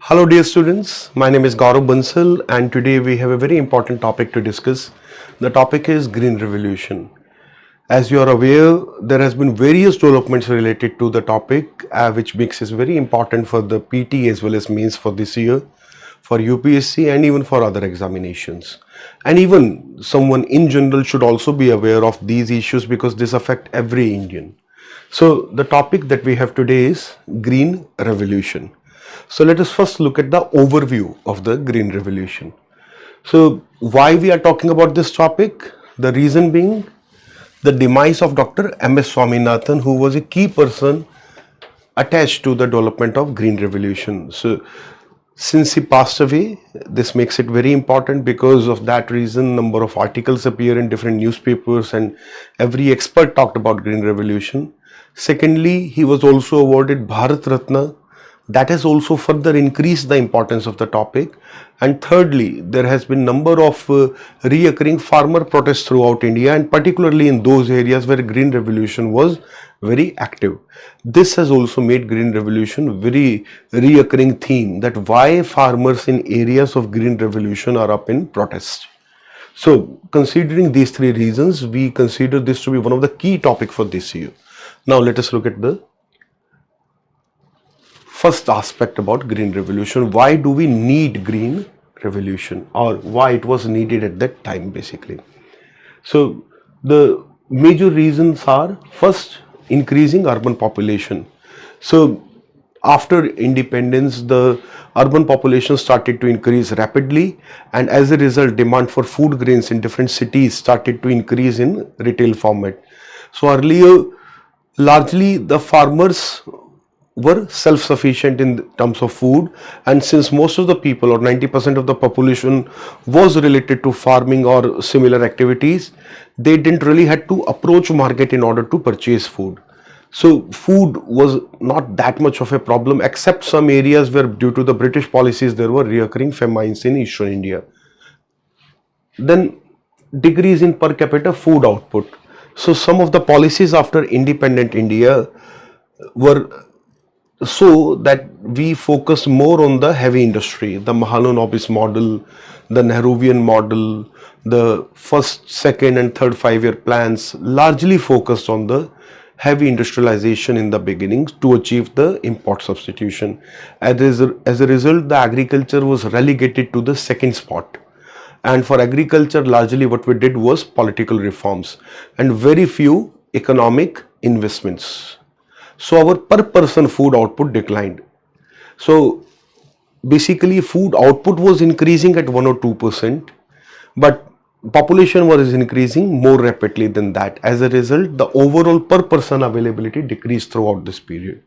Hello dear students, my name is Gaurav Bansal and today we have a very important topic to discuss. The topic is Green Revolution. As you are aware, there has been various developments related to the topic which makes it very important for the PT as well as mains for this year, for UPSC and even for other examinations. And even someone in general should also be aware of these issues because this affect every Indian. So the topic that we have today is Green Revolution. So let us first look at the overview of the Green Revolution. So why we are talking about this topic? The reason being the demise of Dr. M.S. Swaminathan, who was a key person attached to the development of Green Revolution. So since he passed away, this makes it very important. Because of that reason, number of articles appear in different newspapers and every expert talked about Green Revolution. Secondly, he was also awarded Bharat Ratna. That has also further increased the importance of the topic. And thirdly, there has been number of reoccurring farmer protests throughout India, and particularly in those areas where Green Revolution was very active. This has also made Green Revolution very reoccurring theme, that why farmers in areas of Green Revolution are up in protest. So considering these three reasons, we consider this to be one of the key topic for this year. Now let us look at the first aspect about Green Revolution. Why do we need Green Revolution, or why it was needed at that time basically? So the major reasons are, first, increasing urban population. So after independence, the urban population started to increase rapidly, and as a result, demand for food grains in different cities started to increase in retail format. So earlier, largely the farmers were self-sufficient in terms of food, and since most of the people, or 90% of the population, was related to farming or similar activities, they didn't really had to approach market in order to purchase food. So food was not that much of a problem, except some areas where due to the British policies there were recurring famines in eastern India. Then decrease in per capita food output. So some of the policies after independent India were so that we focus more on the heavy industry, the Mahalanobis model, the Nehruvian model, the first, second and third 5-year plans largely focused on the heavy industrialization in the beginning to achieve the import substitution. As a result, the agriculture was relegated to the second spot. And for agriculture, largely what we did was political reforms and very few economic investments. So our per person food output declined. So basically food output was increasing at 1 or 2%, but population was increasing more rapidly than that. As a result, the overall per person availability decreased throughout this period.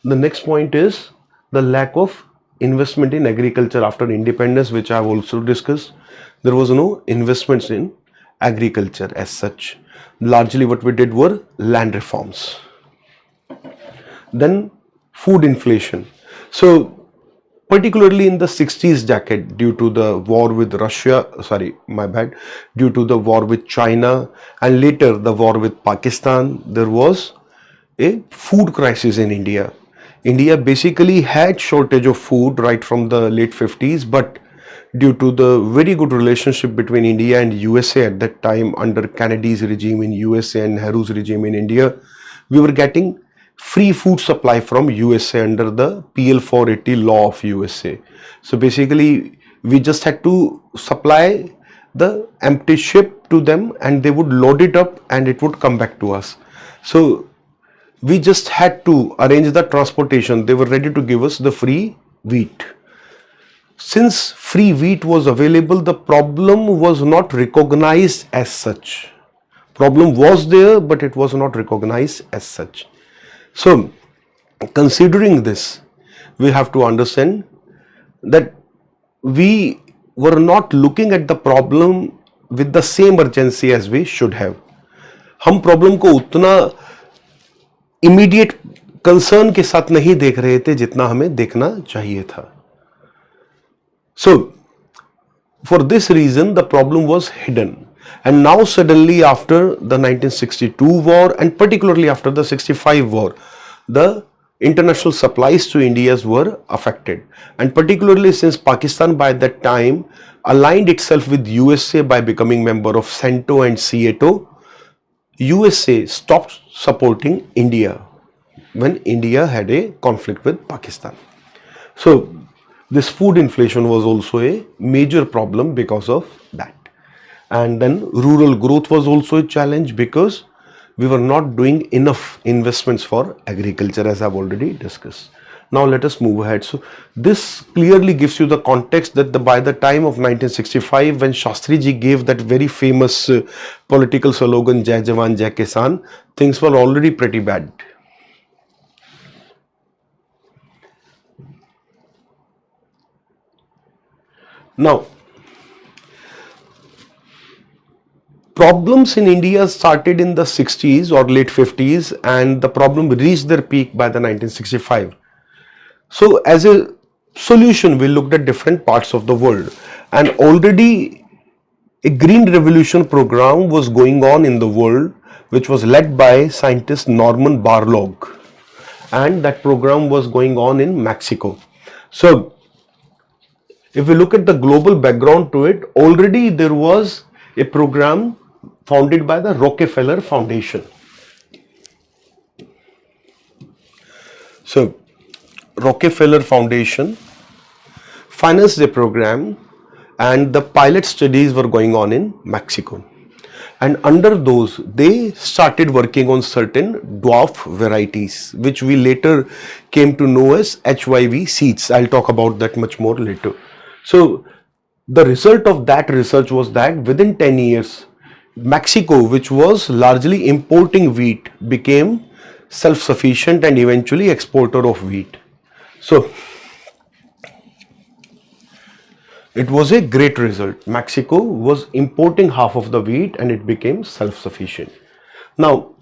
The next point is the lack of investment in agriculture after independence, which I have also discussed. There was no investments in agriculture as such. Largely what we did were land reforms. Then food inflation. So particularly in the 60s decade, due to the war with due to the war with China and later the war with Pakistan, there was a food crisis in India. India basically had shortage of food right from the late 50s, but due to the very good relationship between India and USA at that time, under Kennedy's regime in USA and Nehru's regime in India, we were getting free food supply from USA under the PL 480 law of USA. So basically we just had to supply the empty ship to them and they would load it up and it would come back to us. So we just had to arrange the transportation. They were ready to give us the free wheat. Since free wheat was available, the problem was not recognized as such. Problem was there, but it was not recognized as such. So considering this, we have to understand that we were not looking at the problem with the same urgency as we should have. हम problem को उतना immediate concern के साथ नहीं देख रहे थे जितना हमें देखना चाहिए था. So for this reason the problem was hidden. And now suddenly after the 1962 war and particularly after the 65 war, the international supplies to India were affected, and particularly since Pakistan by that time aligned itself with USA by becoming member of CENTO and CETO, USA stopped supporting India when India had a conflict with Pakistan. So this food inflation was also a major problem because of that. And then rural growth was also a challenge because we were not doing enough investments for agriculture, as I've already discussed. Now let us move ahead. So this clearly gives you the context that by the time of 1965, when Shastri ji gave that very famous political slogan Jai Jawan Jai Kisan, things were already pretty bad. Now, problems in India started in the 60s or late 50s, and the problem reached their peak by the 1965. So as a solution, we looked at different parts of the world, and already a green revolution program was going on in the world, which was led by scientist Norman Borlaug, and that program was going on in Mexico. So if we look at the global background to it, already there was a program founded by the Rockefeller Foundation. So Rockefeller Foundation financed the program, and the pilot studies were going on in Mexico. And under those, they started working on certain dwarf varieties, which we later came to know as HYV seeds. I'll talk about that much more later. So the result of that research was that within 10 years, Mexico, which was largely importing wheat, became self-sufficient and eventually exporter of wheat. So it was a great result. Mexico was importing half of the wheat and it became self-sufficient. Now,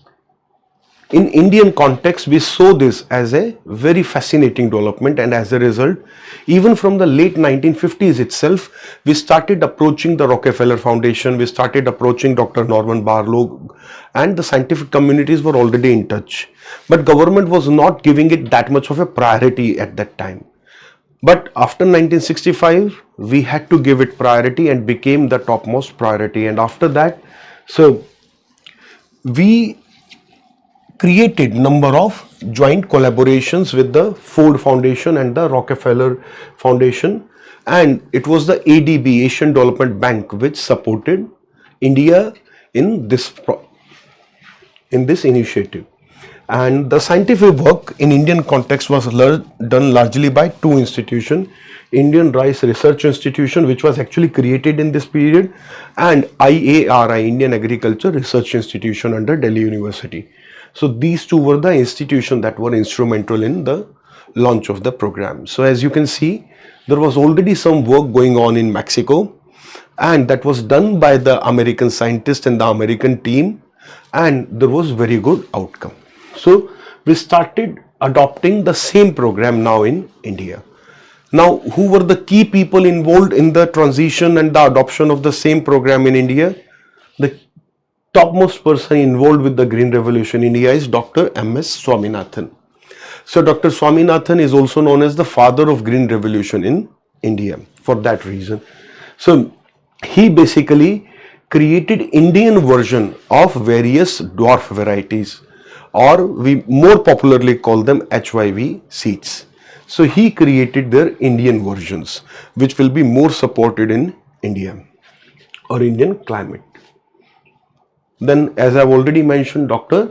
in Indian context, we saw this as a very fascinating development, and as a result, even from the late 1950s itself, we started approaching the Rockefeller Foundation, we started approaching Dr. Norman Borlaug, and the scientific communities were already in touch. But government was not giving it that much of a priority at that time. But after 1965, we had to give it priority and became the topmost priority. And after that, so we created number of joint collaborations with the Ford Foundation and the Rockefeller Foundation, and it was the ADB, Asian Development Bank, which supported India in this initiative. And the scientific work in Indian context was done largely by two institutions: Indian Rice Research Institution, which was actually created in this period, and IARI, Indian Agriculture Research Institution under Delhi University. So these two were the institutions that were instrumental in the launch of the program. So as you can see, there was already some work going on in Mexico, and that was done by the American scientists and the American team, and there was very good outcome. So we started adopting the same program now in India. Now, who were the key people involved in the transition and the adoption of the same program in India? The topmost person involved with the Green Revolution in India is Dr. M.S. Swaminathan. So Dr. Swaminathan is also known as the father of Green Revolution in India for that reason. So he basically created Indian version of various dwarf varieties, or we more popularly call them HYV seeds. So he created their Indian versions, which will be more supported in India or Indian climate. Then, as I've already mentioned, Dr.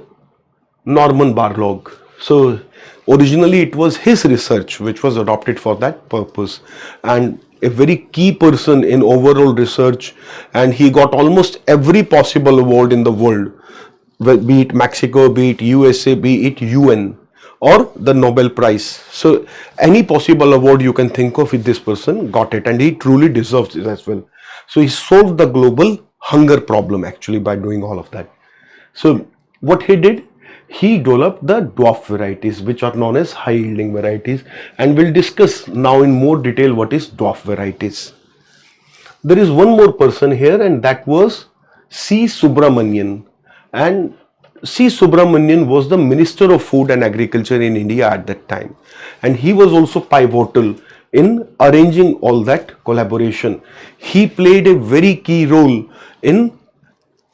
Norman Borlaug. So originally it was his research which was adopted for that purpose, and a very key person in overall research, and he got almost every possible award in the world, be it Mexico, be it USA, be it UN, or the Nobel Prize. So any possible award you can think of, this person got it, and he truly deserves it as well. So he solved the global hunger problem actually by doing all of that. So what he did, he developed the dwarf varieties, which are known as high yielding varieties, and we'll discuss now in more detail what is dwarf varieties. There is one more person here, and that was C. Subramanian, and C. Subramanian was the Minister of Food and Agriculture in India at that time, and he was also pivotal in arranging all that collaboration. He played a very key role in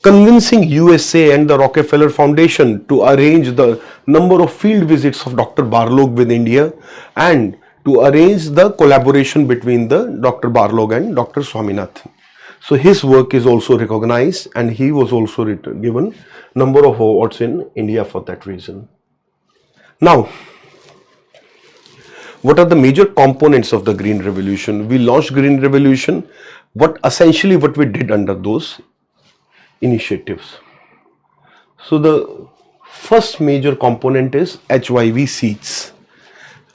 convincing USA and the Rockefeller Foundation to arrange the number of field visits of Dr. Barlog with India, and to arrange the collaboration between the Dr. Barlog and Dr. Swaminathan. So his work is also recognized, and he was also given number of awards in India for that reason. Now, what are the major components of the Green Revolution? We launched Green Revolution. What we did under those initiatives. So the first major component is HYV seeds.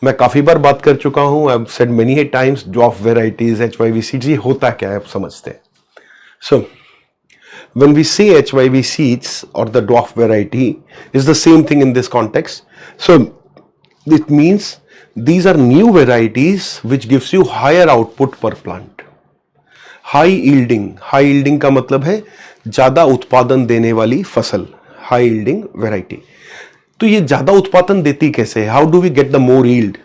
मैं काफी बार बात कर चुका हूं. I've said many a times dwarf varieties, HYV seeds. ये होता क्या है आप समझते हैं. So when we say HYV seeds or the dwarf variety is the same thing in this context. So it means these are new varieties which gives you higher output per plant. High yielding का मतलब है ज्यादा उत्पादन देने वाली फसल, high yielding variety. तो ये ज्यादा उत्पादन देती कैसे? How do we get the more yield?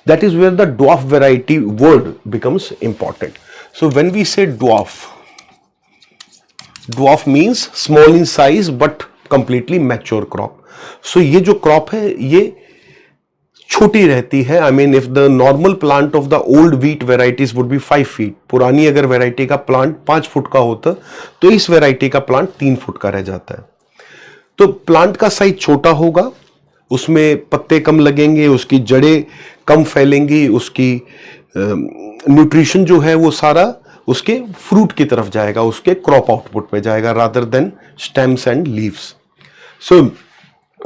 That is where the dwarf variety word becomes important. So when we say dwarf means small in size but completely mature crop. So ये जो crop है ये छोटी रहती है. I mean if the normal plant of the old wheat varieties would be 5 feet. पुरानी अगर variety का प्लांट 5 फुट का होता तो इस वेराइटी का प्लांट 3 फुट का रह जाता है. तो प्लांट का साइज छोटा होगा, उसमें पत्ते कम लगेंगे, उसकी जड़ें कम फैलेंगी, उसकी न्यूट्रिशन जो है वो सारा उसके फ्रूट की तरफ जाएगा, उसके क्रॉप आउटपुट पे जाएगा rather than stems and leaves. So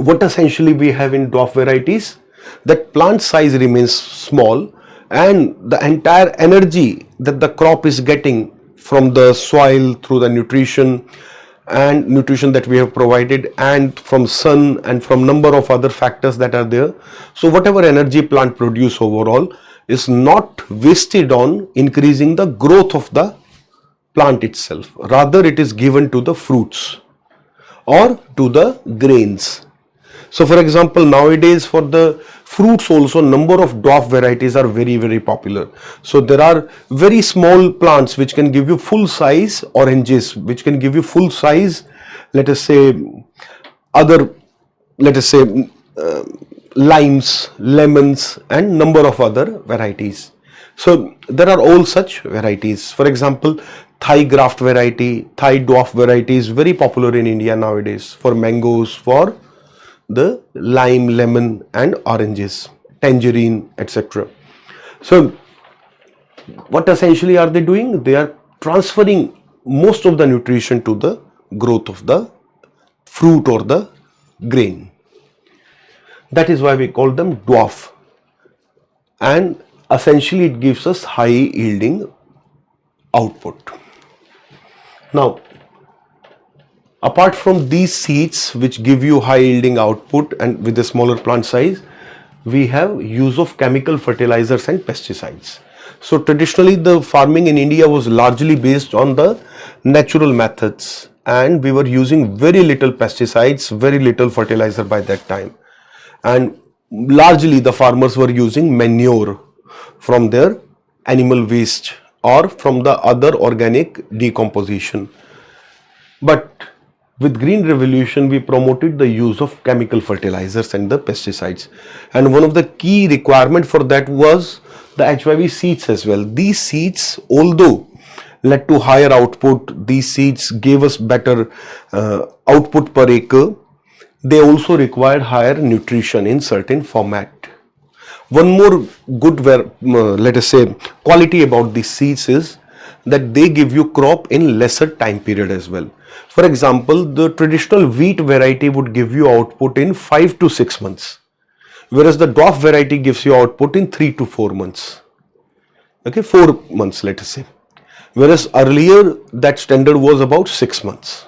what essentially we have in dwarf varieties, that plant size remains small and the entire energy that the crop is getting from the soil through the nutrition that we have provided and from sun and from number of other factors that are there. So whatever energy plant produce overall is not wasted on increasing the growth of the plant itself. Rather it is given to the fruits or to the grains. So for example, nowadays for the fruits also number of dwarf varieties are very, very popular. So there are very small plants which can give you full size oranges, which can give you full size, let us say limes, lemons and number of other varieties. So there are all such varieties. For example, Thai graft variety, Thai dwarf variety is very popular in India nowadays for mangoes, for the lime, lemon and oranges, tangerine, etc. So what essentially are they doing? They are transferring most of the nutrition to the growth of the fruit or the grain. That is why we call them dwarf, and essentially it gives us high yielding output. Now apart from these seeds which give you high yielding output and with a smaller plant size, we have use of chemical fertilizers and pesticides. So traditionally the farming in India was largely based on the natural methods and we were using very little pesticides, very little fertilizer by that time, and largely the farmers were using manure from their animal waste or from the other organic decomposition. But with Green Revolution, we promoted the use of chemical fertilizers and the pesticides. And one of the key requirement for that was the HYV seeds as well. These seeds, although led to higher output, these seeds gave us better output per acre, they also required higher nutrition in certain format. One more good, let us say, quality about these seeds is that they give you crop in lesser time period as well. For example, the traditional wheat variety would give you output in 5 to 6 months, whereas the dwarf variety gives you output in 3 to 4 months. Okay, 4 months let us say, whereas earlier that standard was about 6 months.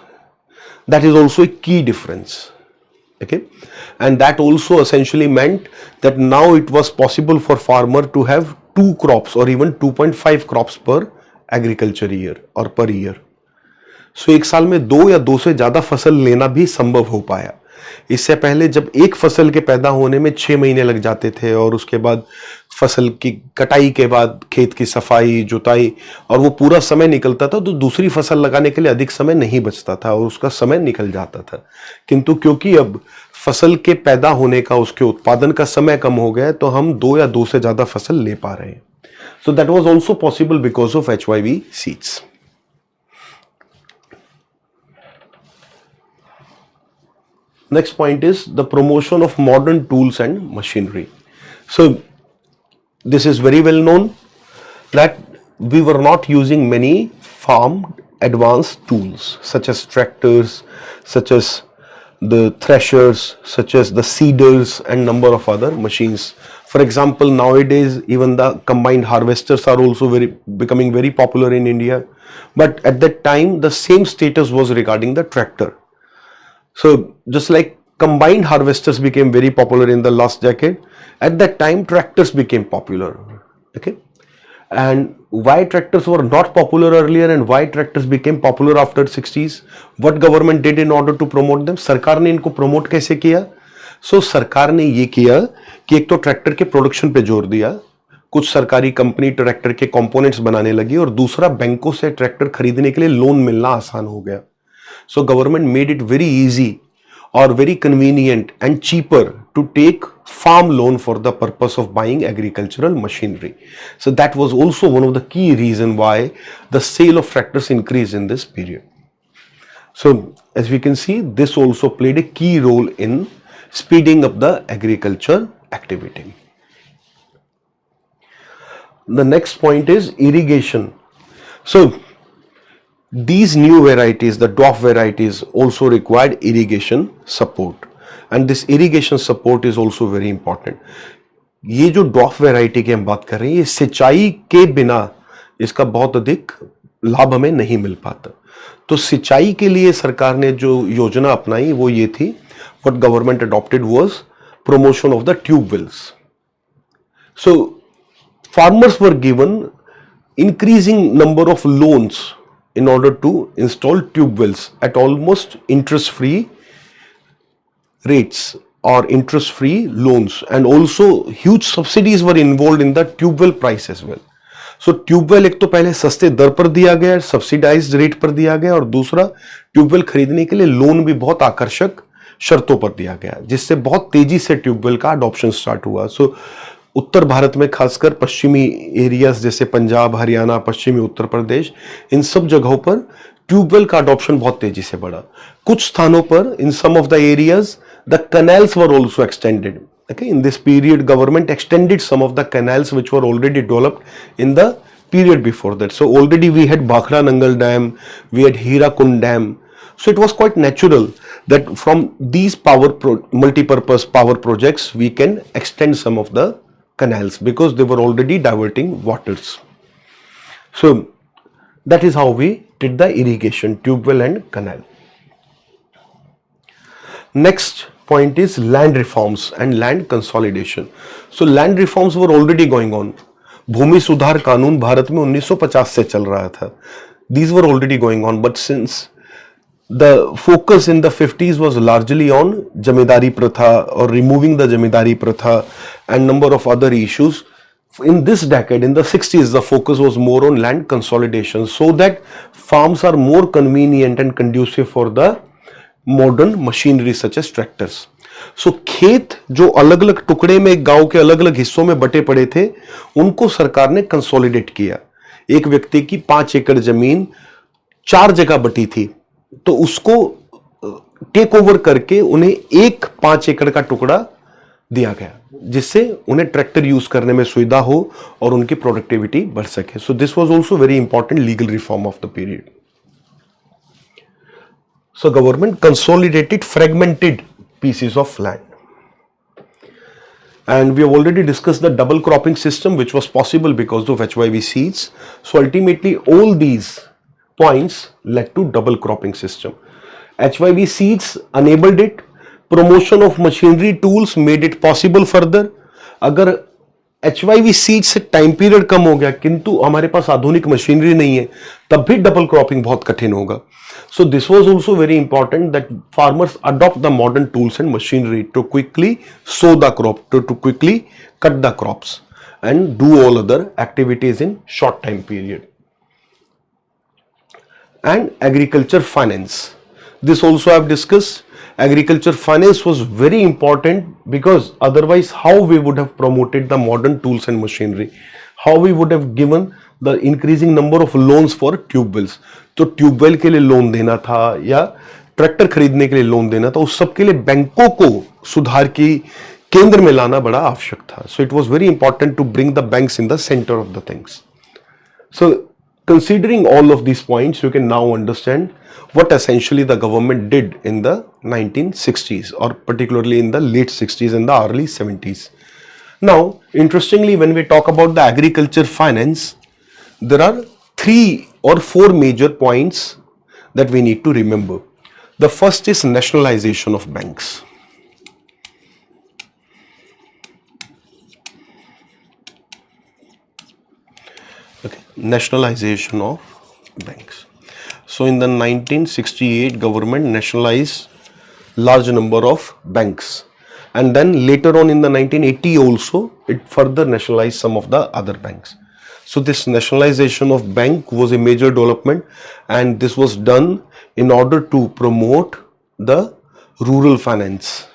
That is also a key difference. Okay, and that also essentially meant that now it was possible for farmer to have 2 crops or even 2.5 crops per agriculture year or per year. So एक साल में 2 या 2 से ज्यादा फसल लेना भी संभव हो पाया. इससे पहले जब एक फसल के पैदा होने में 6 महीने लग जाते थे और उसके बाद फसल की कटाई के बाद खेत की सफाई, जुताई और वो पूरा समय निकलता था, तो दूसरी फसल लगाने के लिए अधिक समय नहीं बचता था और उसका समय निकल जाता था। किंतु क्योंकि अब फसल के पैदा होने का, उसके उत्पादन का समय कम हो गया है, तो हम 2 या 2 से ज्यादा फसल ले पा रहे हैं। So that was also possible because of HYV seeds. Next point is the promotion of modern tools and machinery. So this is very well known that we were not using many farm advanced tools such as tractors, such as the threshers, such as the seeders and number of other machines. For example, nowadays even the combined harvesters are also becoming very popular in India. But at that time the same status was regarding the tractor. So just like combined harvesters became very popular in the last decade, at that time tractors became popular. Okay, and why tractors were not popular earlier and why tractors became popular after 60s? What government did in order to promote them? सरकार ने इनको promote कैसे किया? So सरकार ने ये किया कि एक तो ट्रैक्टर के प्रोडक्शन पे जोर दिया, कुछ सरकारी कंपनी ट्रैक्टर के कंपोनेंट्स बनाने लगी, और दूसरा बैंकों से ट्रैक्टर खरीदने के लिए लोन मिलना आसान हो गया. So government made it very easy or very convenient and cheaper to take farm loan for the purpose of buying agricultural machinery. So that was also one of the key reason why the sale of tractors increased in this period. So as we can see, this also played a key role in speeding up the agriculture activity. The next point is irrigation. So these new varieties, the dwarf varieties, also required irrigation support, and this irrigation support is also very important. ये जो dwarf variety की हम बात कर रहे हैं, ये सिंचाई के बिना इसका बहुत अधिक लाभ हमें नहीं मिल पाता. तो सिंचाई के लिए सरकार ने जो योजना अपनाई वो ये थी, what government adopted was promotion of the tube wells. So farmers were given increasing number of loans in order to install tube wells at almost interest-free rates or interest-free loans, and also huge subsidies were involved in the tube well price as well. So tube well एक तो पहले सस्ते दर पर दिया गया, subsidised rate पर दिया गया, और दूसरा ट्यूब वेल खरीदने के लिए लोन भी बहुत आकर्षक शर्तों पर दिया गया, जिससे बहुत तेजी से ट्यूब वेल का अडॉप्शन स्टार्ट हुआ. सो उत्तर भारत में खासकर पश्चिमी एरियाज जैसे पंजाब, हरियाणा, पश्चिमी उत्तर प्रदेश, इन सब जगहों पर ट्यूबवेल का अडॉप्शन बहुत तेजी से बढ़ा. कुछ स्थानों पर in some of the areas the canals were also extended. Okay, in this period government extended some of the canals which were already developed in the period before that. So already we had Bhakra Nangal Dam, we had Hirakund Dam. So it was quite natural that from these multi-purpose power projects we can extend some of the canals because they were already diverting waters. So that is how we did the irrigation, tube well and canal. Next point is land reforms and land consolidation. So land reforms were already going on. भूमि सुधार कानून भारत में 1950 से चल रहा था. These were already going on, but since the focus in the 50s was largely on जमींदारी प्रथा or removing the जमींदारी प्रथा and number of other issues, in this decade, in the 60s, the focus was more on land consolidation so that farms are more convenient and conducive for the modern machinery such as tractors. So खेत जो अलग अलग टुकड़े में गांव के अलग अलग हिस्सों में बटे पड़े थे, उनको सरकार ने कंसोलिडेट किया. एक व्यक्ति की 5 एकड़ जमीन 4 जगह बटी थी, तो उसको टेक ओवर करके उन्हें एक 5 एकड़ का टुकड़ा दिया गया, जिससे उन्हें ट्रैक्टर यूज करने में सुविधा हो और उनकी प्रोडक्टिविटी बढ़ सके. So this was also very important legal reform of the period. So government consolidated fragmented pieces of land. And we have already discussed the double cropping system, which was possible because of HYV seeds. So ultimately all these points led to double cropping system. HYV seeds enabled it. Promotion of machinery tools made it possible further. अगर HYV seeds से time period कम हो गया किंतु हमारे पास आधुनिक machinery नहीं है, तब भी डबल क्रॉपिंग बहुत कठिन होगा. So this was also very important that farmers adopt the modern tools and machinery to quickly sow the crop, to quickly cut the crops and do all other activities in short time period. And agriculture finance. This also I have discussed. Agriculture finance was very important because otherwise how we would have promoted the modern tools and machinery, how we would have given the increasing number of loans for tube wells. तो tubewell के लिए loan देना था या tractor खरीदने के लिए loan देना था, उस सब के लिए बैंकों को सुधार की केंद्र में लाना बड़ा आवश्यक था. So it was very important to bring the banks in the centre of the things. So considering all of these points, you can now understand what essentially the government did in the 1960s, or particularly in the late 60s and the early 70s. Now, interestingly, when we talk about the agriculture finance, there are 3 or 4 major points that we need to remember. The first is nationalization of banks. Okay, nationalization of banks. So in the 1968 government nationalized large number of banks, and then later on in the 1980 also it further nationalized some of the other banks. So this nationalization of bank was a major development, and this was done in order to promote the rural finance.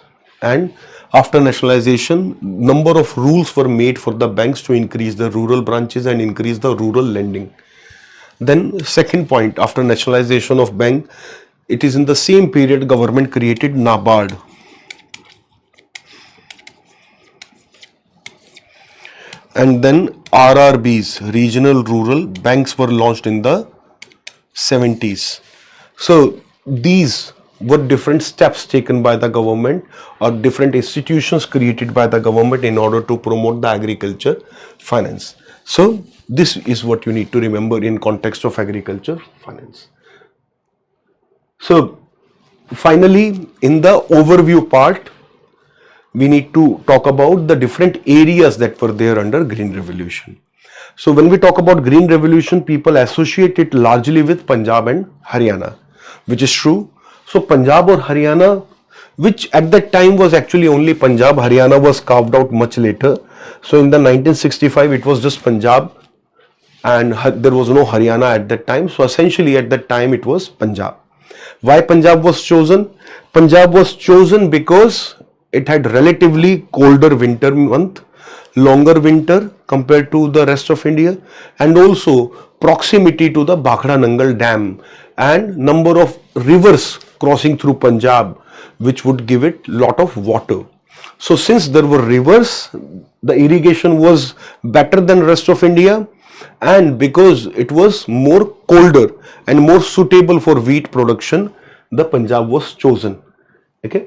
And after nationalization, number of rules were made for the banks to increase the rural branches and increase the rural lending. Then second point, after nationalization of bank, it is in the same period government created NABARD. And then RRBs, regional rural banks, were launched in the 70s. So these were different steps taken by the government or different institutions created by the government in order to promote the agriculture finance. So this is what you need to remember in context of agriculture finance. So finally, in the overview part, we need to talk about the different areas that were there under Green Revolution. So when we talk about Green Revolution, people associate it largely with Punjab and Haryana, which is true. So Punjab or Haryana, which at that time was actually only Punjab, Haryana was carved out much later. So in the 1965, it was just Punjab and there was no Haryana at that time. So essentially at that time it was Punjab. Why Punjab was chosen? Punjab was chosen because it had relatively colder winter month, longer winter compared to the rest of India, and also proximity to the Bhakra Nangal Dam and number of rivers crossing through Punjab, which would give it lot of water. So since there were rivers, the irrigation was better than rest of India, and because it was more colder and more suitable for wheat production, the Punjab was chosen. Okay.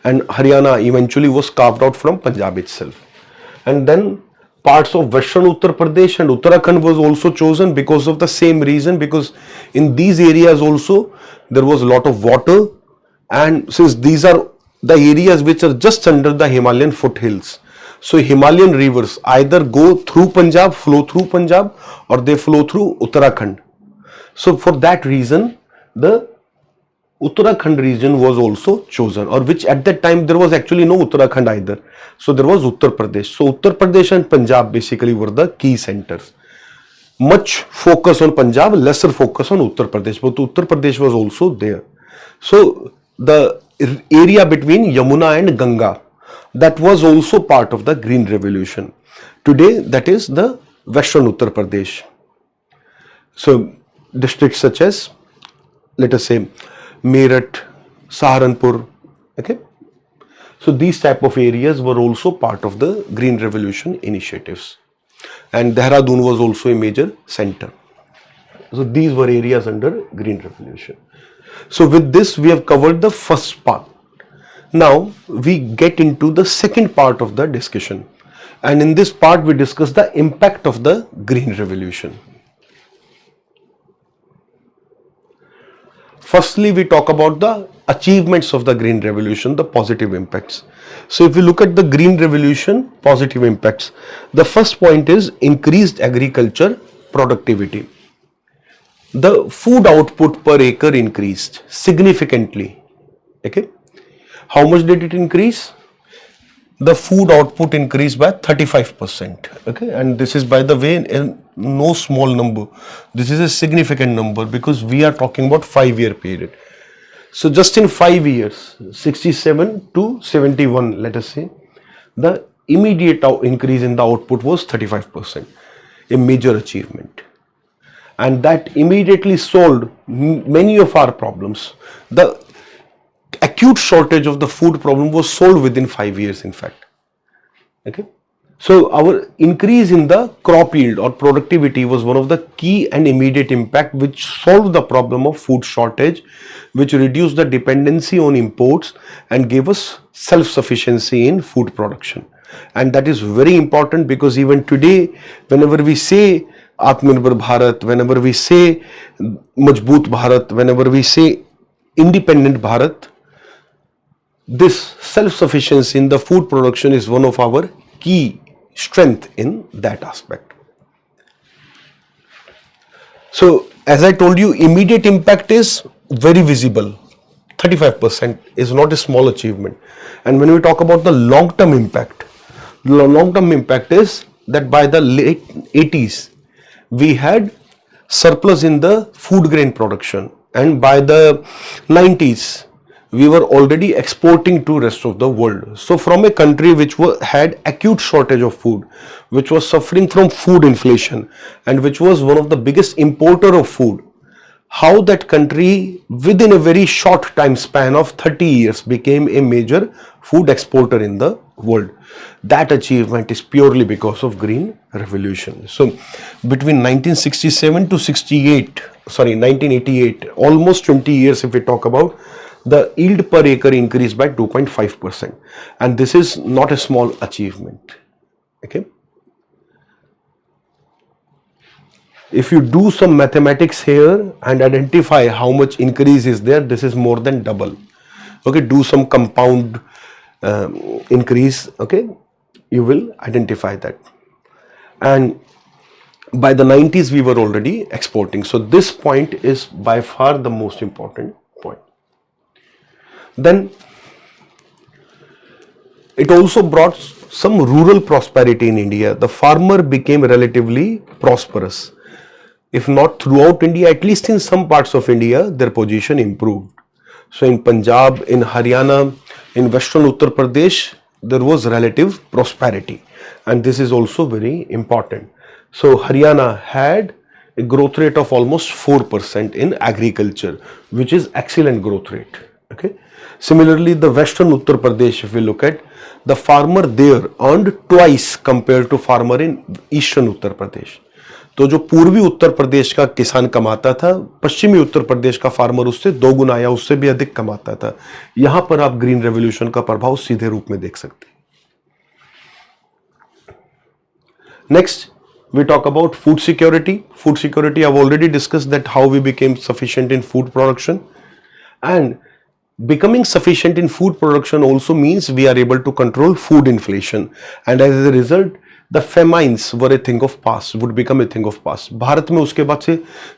And Haryana eventually was carved out from Punjab itself. And then parts of Western Uttar Pradesh and Uttarakhand was also chosen because of the same reason, because in these areas also there was a lot of water, and since these are the areas which are just under the Himalayan foothills, so Himalayan rivers either go through Punjab, flow through Punjab, or they flow through Uttarakhand. So for that reason, the Uttarakhand region was also chosen, or which at that time there was actually no Uttarakhand either. So there was Uttar Pradesh. So Uttar Pradesh and Punjab basically were the key centers. Much focus on Punjab, lesser focus on Uttar Pradesh, but Uttar Pradesh was also there. So the area between Yamuna and Ganga, that was also part of the Green Revolution. Today that is the Western Uttar Pradesh. So districts such as, let us say, Meerut, Saharanpur, okay. So these type of areas were also part of the Green Revolution initiatives, and Dehradun was also a major center. So these were areas under Green Revolution. So with this we have covered the first part. Now we get into the second part of the discussion, and in this part we discuss the impact of the Green Revolution. Firstly, we talk about the achievements of the Green Revolution, the positive impacts. So if we look at the Green Revolution positive impacts, the first point is increased agriculture productivity. the food output per acre increased significantly. Okay, how much did it increase? The food output increased by 35%. Okay, and this is, by the way, no small number. This is a significant number because we are talking about 5-year period. So just in 5 years, 67 to 71, let us say, the immediate increase in the output was 35%, a major achievement. And that immediately solved many of our problems. The acute shortage of the food problem was solved within 5 years, in fact. Okay. So our increase in the crop yield or productivity was one of the key and immediate impact which solved the problem of food shortage, which reduced the dependency on imports and gave us self-sufficiency in food production. And that is very important because even today, whenever we say Atmanirbhar Bharat, whenever we say Majboot Bharat, whenever we say independent Bharat, this self-sufficiency in the food production is one of our key strength in that aspect. So as I told you, immediate impact is very visible. 35% is not a small achievement. And when we talk about the long-term impact is that by the late 80s, we had surplus in the food grain production, and by the 90s, we were already exporting to rest of the world. So from a country which had acute shortage of food, which was suffering from food inflation, and which was one of the biggest importer of food, how that country within a very short time span of 30 years became a major food exporter in the world. That achievement is purely because of Green Revolution. So between 1967 to 1988, almost 20 years if we talk about, the yield per acre increased by 2.5%, and this is not a small achievement. Okay, if you do some mathematics here and identify how much increase is there, this is more than double. Okay, do some compound increase. Okay, you will identify that. And by the 90s we were already exporting, so this point is by far the most important point. Then it also brought some rural prosperity in India. The farmer became relatively prosperous. If not throughout India, at least in some parts of India, their position improved. So in Punjab, in Haryana, in Western Uttar Pradesh, there was relative prosperity, and this is also very important. So Haryana had a growth rate of almost 4% in agriculture, which is excellent growth rate. Okay. Similarly, the Western Uttar Pradesh, if we look at, the farmer there earned twice compared to farmer in Eastern Uttar Pradesh. तो जो पूर्वी उत्तर प्रदेश का किसान कमाता था, पश्चिमी उत्तर प्रदेश का farmer उससे 2 गुना या उससे भी अधिक कमाता था. यहां पर आप ग्रीन रेवोल्यूशन का प्रभाव सीधे रूप में देख सकते हैं. Next, we talk about food security. Food security, I've already discussed that how we became sufficient in food production. And becoming sufficient in food production also means we are able to control food inflation. And as a result, the famines were a thing of past, would become a thing of past. Bharat में उसके बाद से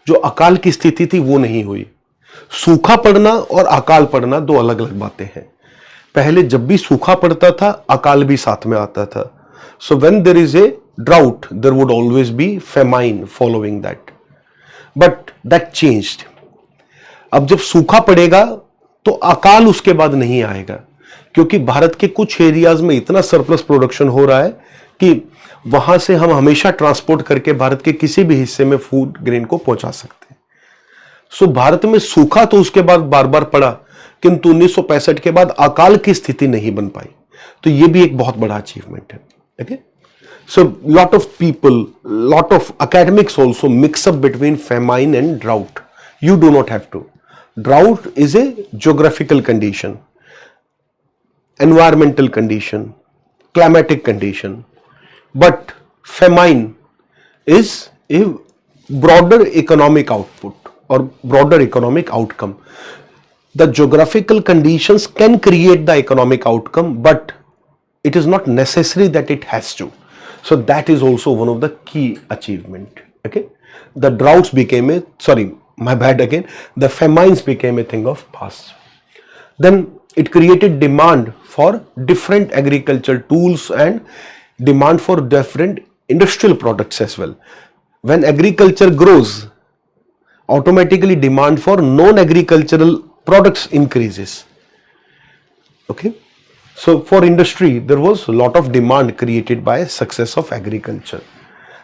जो अकाल की स्थिति थी वो नहीं हुई. सूखा पड़ना और अकाल पड़ना दो अलग अलग बातें हैं. पहले जब भी सूखा पड़ता था, अकाल भी साथ में आता था. So when there is a drought, there would always be famine following that. But that changed. अब जब सूखा पड़ेगा तो अकाल उसके बाद नहीं आएगा, क्योंकि भारत के कुछ एरियाज में इतना सरप्लस प्रोडक्शन हो रहा है कि वहां से हम हमेशा ट्रांसपोर्ट करके भारत के किसी भी हिस्से में फूड ग्रेन को पहुंचा सकते हैं. सो भारत में सूखा तो उसके बाद बार बार पड़ा, किंतु 1965 के बाद अकाल की स्थिति नहीं बन पाई. तो ये भी एक बहुत बड़ा अचीवमेंट है. Okay, so lot of people, lot of academics also mix up between famine and drought. You do not have to. Drought is a geographical condition, environmental condition, climatic condition, but famine is a broader economic output or broader economic outcome. The geographical conditions can create the economic outcome, but it is not necessary that it has to. So that is also one of the key achievement. Okay, the droughts became my bad again, the famines became a thing of past. Then it created demand for different agricultural tools and demand for different industrial products as well. When agriculture grows, automatically demand for non-agricultural products increases. Okay, so for industry there was a lot of demand created by success of agriculture.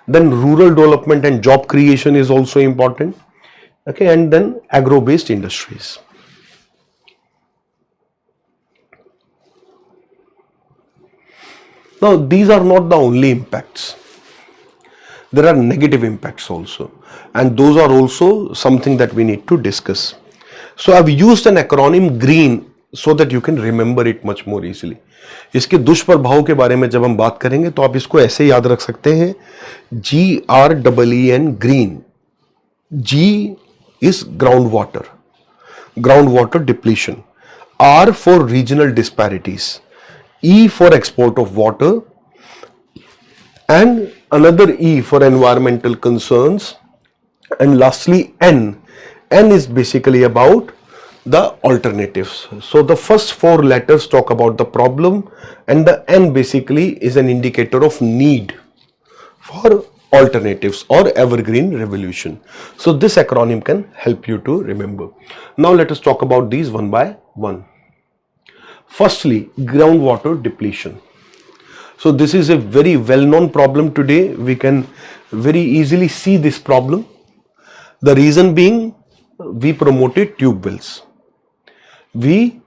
Then rural development and job creation is also important. Okay, and then agro-based industries. Now these are not the only impacts. There are negative impacts also, and those are also something that we need to discuss. So I've used an acronym GREEN so that you can remember it much more easily. इसके दुष्प्रभाव के बारे में जब हम बात करेंगे तो आप इसको ऐसे याद रख सकते हैं, GREEN, green. G is groundwater depletion. R for regional disparities. E for export of water, and another E for environmental concerns, and lastly N. N is basically about the alternatives. So the first four letters talk about the problem, and the N basically is an indicator of need for alternatives or evergreen revolution. So this acronym can help you to remember. Now let us talk about these one by one. Firstly, groundwater depletion. So this is a very well-known problem today. We can very easily see this problem. The reason being, we promoted tube wells. We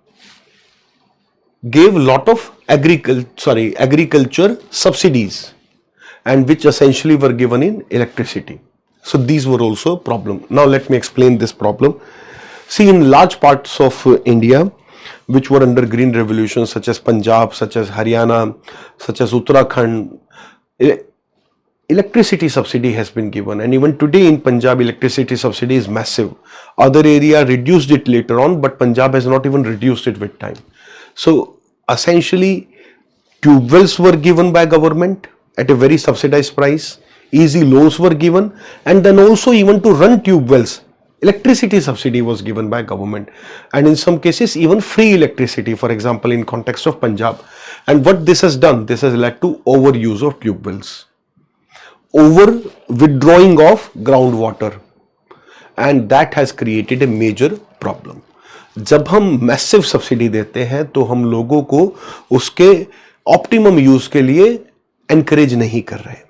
gave a lot of agriculture subsidies, and which essentially were given in electricity. So these were also a problem. Now let me explain this problem. See, in large parts of India which were under green revolution, such as Punjab, such as Haryana, such as Uttarakhand, electricity subsidy has been given, and even today in Punjab electricity subsidy is massive. Other area reduced it later on, but Punjab has not even reduced it with time. So essentially tube wells were given by government at a very subsidized price, easy loans were given, and then also even to run tube wells, electricity subsidy was given by government, and in some cases even free electricity, for example in context of Punjab. And what this has done, this has led to overuse of tube wells, over withdrawing of groundwater, and that has created a major problem. जब हम massive subsidy देते हैं तो हम लोगों को उसके optimum use के लिए एनकरेज नहीं कर रहे.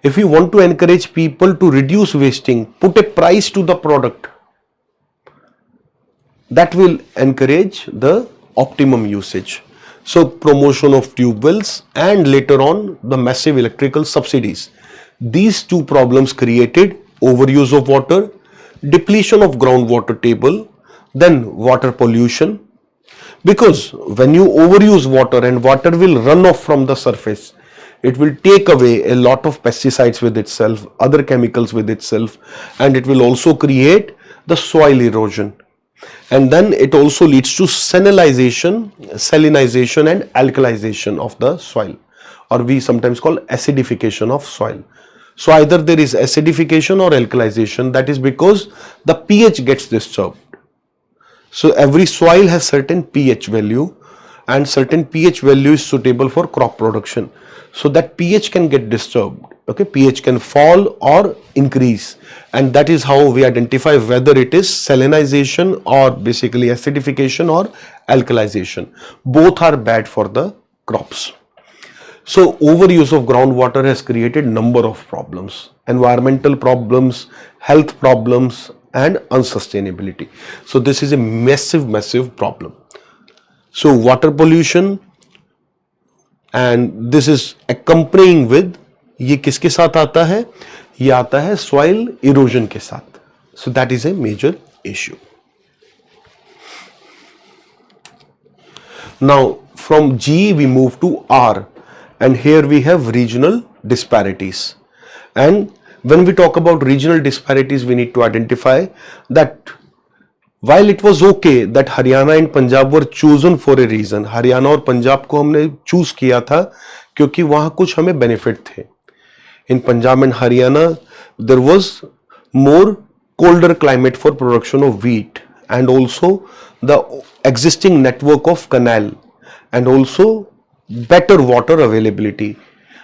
If you want to encourage people to reduce wasting, put a price to the product, that will encourage the optimum usage. So promotion of tube wells and later on the massive electrical subsidies. These two problems created overuse of water, depletion of groundwater table, then water pollution. Because when you overuse water and water will run off from the surface, it will take away a lot of pesticides with itself, other chemicals with itself, and it will also create the soil erosion. And then it also leads to salinization and alkalization of the soil, or we sometimes call acidification of soil. So either there is acidification or alkalization, that is because the pH gets disturbed. So every soil has certain pH value, and certain pH value is suitable for crop production. So that pH can get disturbed. Okay, pH can fall or increase, and that is how we identify whether it is salinization or basically acidification or alkalization. Both are bad for the crops. So overuse of groundwater has created number of problems, environmental problems, health problems, and unsustainability. So this is a massive problem. So water pollution, and this is accompanying with, ये किसके साथ आता है? ये आता है soil erosion के साथ. So that is a major issue. Now from G we move to R, and here we have regional disparities. And when we talk about regional disparities, we need to identify that while it was okay that Haryana and Punjab were chosen for a reason, Haryana और पंजाब को हमने choose किया था क्योंकि वहां कुछ हमें benefit थे. In Punjab and Haryana there was more colder climate for production of wheat, and also the existing network of canal, and also better water availability.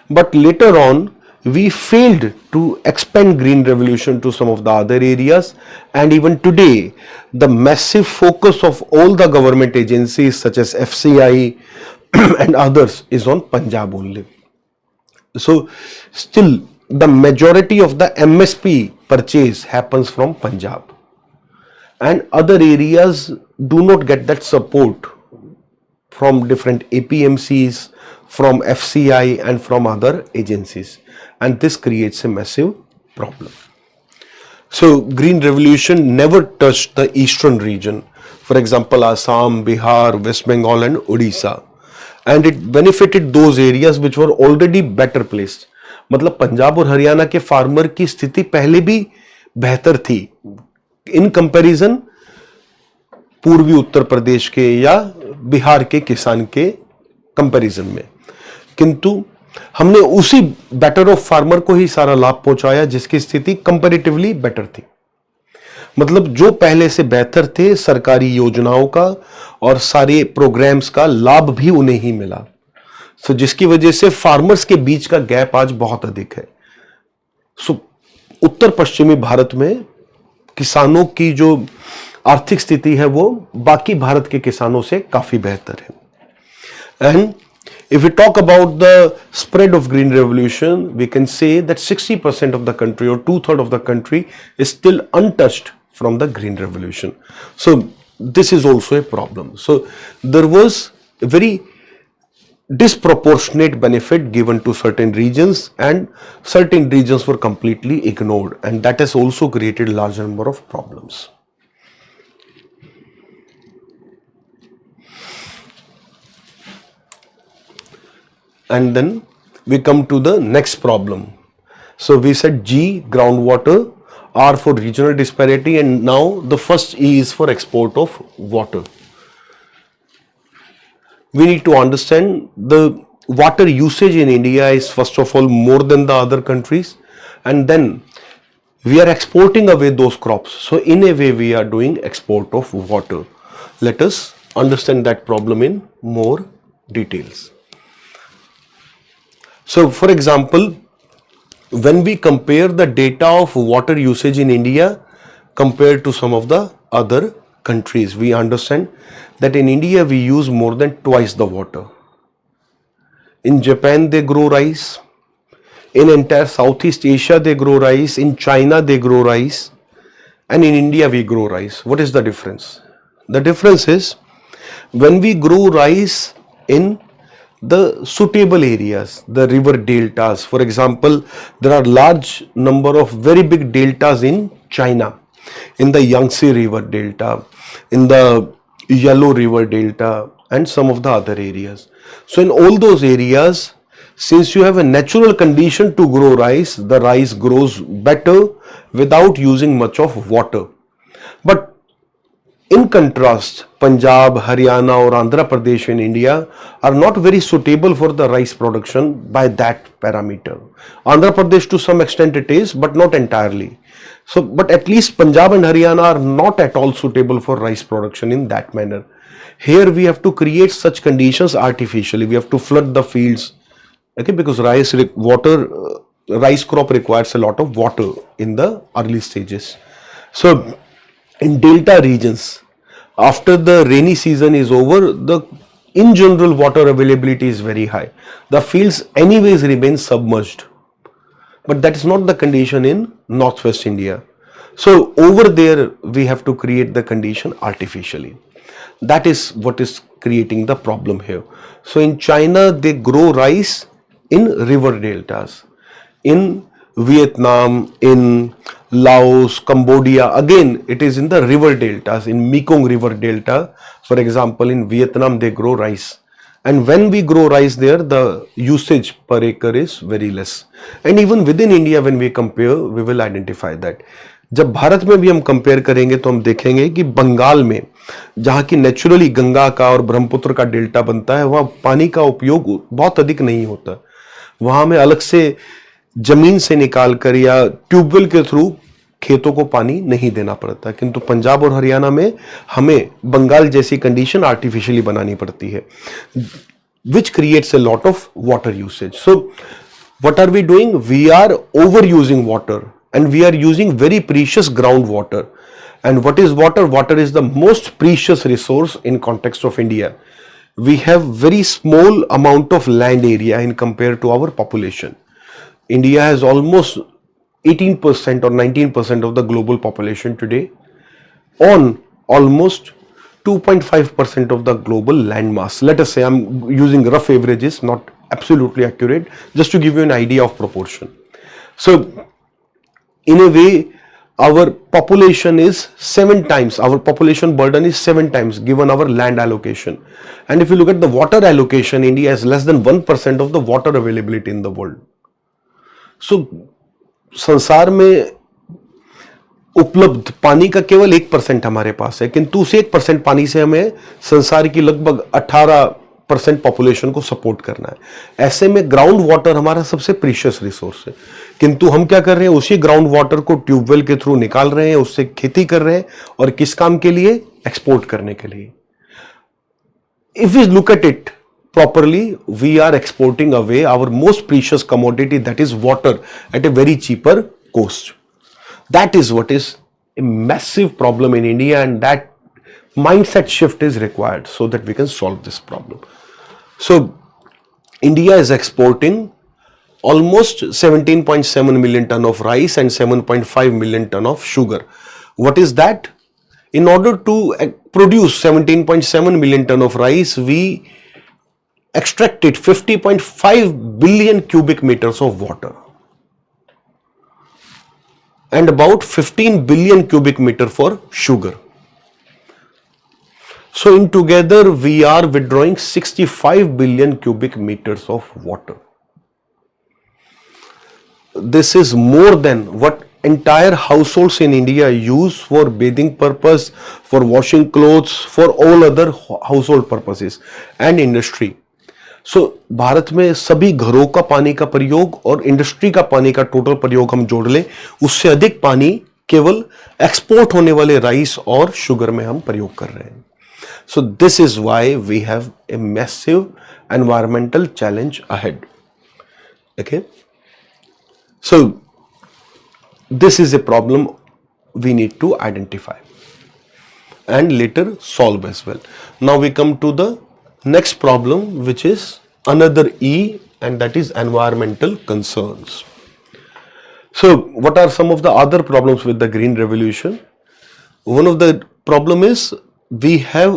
But later on we failed to expand green revolution to some of the other areas, and even today the massive focus of all the government agencies such as FCI and others is on Punjab only. So still the majority of the MSP purchase happens from Punjab, and other areas do not get that support from different APMCs, from FCI and from other agencies, and this creates a massive problem. So green revolution never touched the eastern region, for example Assam, Bihar, West Bengal and Odisha, and it benefited those areas which were already better placed. मतलब पंजाब और हरियाणा के farmer की स्थिति पहले भी बेहतर थी in comparison पूर्वी उत्तर प्रदेश के या बिहार के किसान के कंपैरिजन में, किंतु हमने उसी बेटर ऑफ फार्मर को ही सारा लाभ पहुंचाया जिसकी स्थिति कंपैरेटिवली बेटर थी। मतलब जो पहले से बेहतर थे सरकारी योजनाओं का और सारे प्रोग्राम्स का लाभ भी उन्हें ही मिला। सो जिसकी वजह से फार्मर्स के बीच का गैप आज बहुत अधिक है। सो उत्तर पश्चिमी भारत में किसानों की जो आर्थिक स्थिति है वो बाकी भारत के किसानों से काफी बेहतर है। And if we talk about the spread of green revolution, we can say that 60% of the country or 2/3 of the country is still untouched from the green revolution. So this is also a problem. So there was a very disproportionate benefit given to certain regions, and certain regions were completely ignored, and that has also created a large number of problems. And then we come to the next problem. So we said G, groundwater, R for regional disparity, and now the first E is for export of water. We need to understand the water usage in India is first of all more than the other countries, and then we are exporting away those crops. So in a way we are doing export of water. Let us understand that problem in more details. So for example, when we compare the data of water usage in India compared to some of the other countries, we understand that in India we use more than twice the water. In Japan they grow rice, in entire Southeast Asia they grow rice, in China they grow rice, and in India we grow rice. What is the difference? The difference is when we grow rice in the suitable areas, the river deltas. For example, there are large number of very big deltas in China, in the Yangtze River Delta, in the Yellow River Delta, and some of the other areas. So in all those areas, since you have a natural condition to grow rice, the rice grows better without using much of water. But in contrast, Punjab, Haryana or Andhra Pradesh in India are not very suitable for the rice production by that parameter. Andhra Pradesh to some extent it is, but not entirely. So, but at least Punjab and Haryana are not at all suitable for rice production in that manner. Here we have to create such conditions artificially. We have to flood the fields, okay, because rice crop requires a lot of water in the early stages. So in delta regions, after the rainy season is over, in general water availability is very high. The fields anyways remain submerged, but that is not the condition in northwest India. So over there we have to create the condition artificially. That is what is creating the problem here. So in China they grow rice in river deltas. In Vietnam, in Laos, Cambodia, again it is in the river deltas, in Mekong River Delta. For example, in Vietnam they grow rice, and when we grow rice there, the usage per acre is very less. And even within India when we compare, we will identify that. जब भारत में भी हम compare करेंगे तो हम देखेंगे कि बंगाल में जहाँ की नेचुरली गंगा का और ब्रह्मपुत्र का डेल्टा बनता है, वहाँ पानी का उपयोग बहुत अधिक नहीं होता। वहाँ में अलग से जमीन से निकाल कर या ट्यूबवेल के थ्रू खेतों को पानी नहीं देना पड़ता, किंतु पंजाब और हरियाणा में हमें बंगाल जैसी कंडीशन आर्टिफिशियली बनानी पड़ती है, which creates a lot of water usage. So what are we doing? We are overusing water and we are using very precious groundwater. And what is water? Water is the most precious resource in context of India. We have very small amount of land area in compared to our population. India has almost 18% or 19% of the global population today on almost 2.5% of the global land mass. Let us say, I'm using rough averages, not absolutely accurate, just to give you an idea of proportion. So in a way, our population is 7 times, our population burden is 7 times given our land allocation. And if you look at the water allocation, India has less than 1% of the water availability in the world. So संसार में उपलब्ध पानी का केवल 1% हमारे पास है, किंतु उस 1% पानी से हमें संसार की लगभग 18% पॉपुलेशन को सपोर्ट करना है। ऐसे में ग्राउंड वाटर हमारा सबसे प्रीशियस रिसोर्स है, किंतु हम क्या कर रहे हैं, उसी ग्राउंड वाटर को ट्यूबवेल के थ्रू निकाल रहे हैं, उससे खेती कर रहे हैं, और किस काम के लिए? एक्सपोर्ट करने के लिए। If we look at it properly, we are exporting away our most precious commodity, that is water, at a very cheaper cost. That is what is a massive problem in India, and that mindset shift is required so that we can solve this problem. So India is exporting almost 17.7 million ton of rice and 7.5 million ton of sugar. What is that? In order to produce 17.7 million ton of rice, we extracted 50.5 billion cubic meters of water and about 15 billion cubic meter for sugar. So in together we are withdrawing 65 billion cubic meters of water. This is more than what entire households in India use for bathing purpose, for washing clothes, for all other household purposes and industry. सो भारत में सभी घरों का पानी का प्रयोग और industry का पानी का टोटल प्रयोग हम जोड़ लें, उससे अधिक पानी केवल एक्सपोर्ट होने वाले राइस और शुगर में हम प्रयोग कर रहे हैं। So this is why we have a massive environmental challenge ahead. Okay, so this is a problem we need to identify and later solve as well. Now we come to the next problem, which is another E, and that is environmental concerns. So what are some of the other problems with the green revolution? One of the problem is we have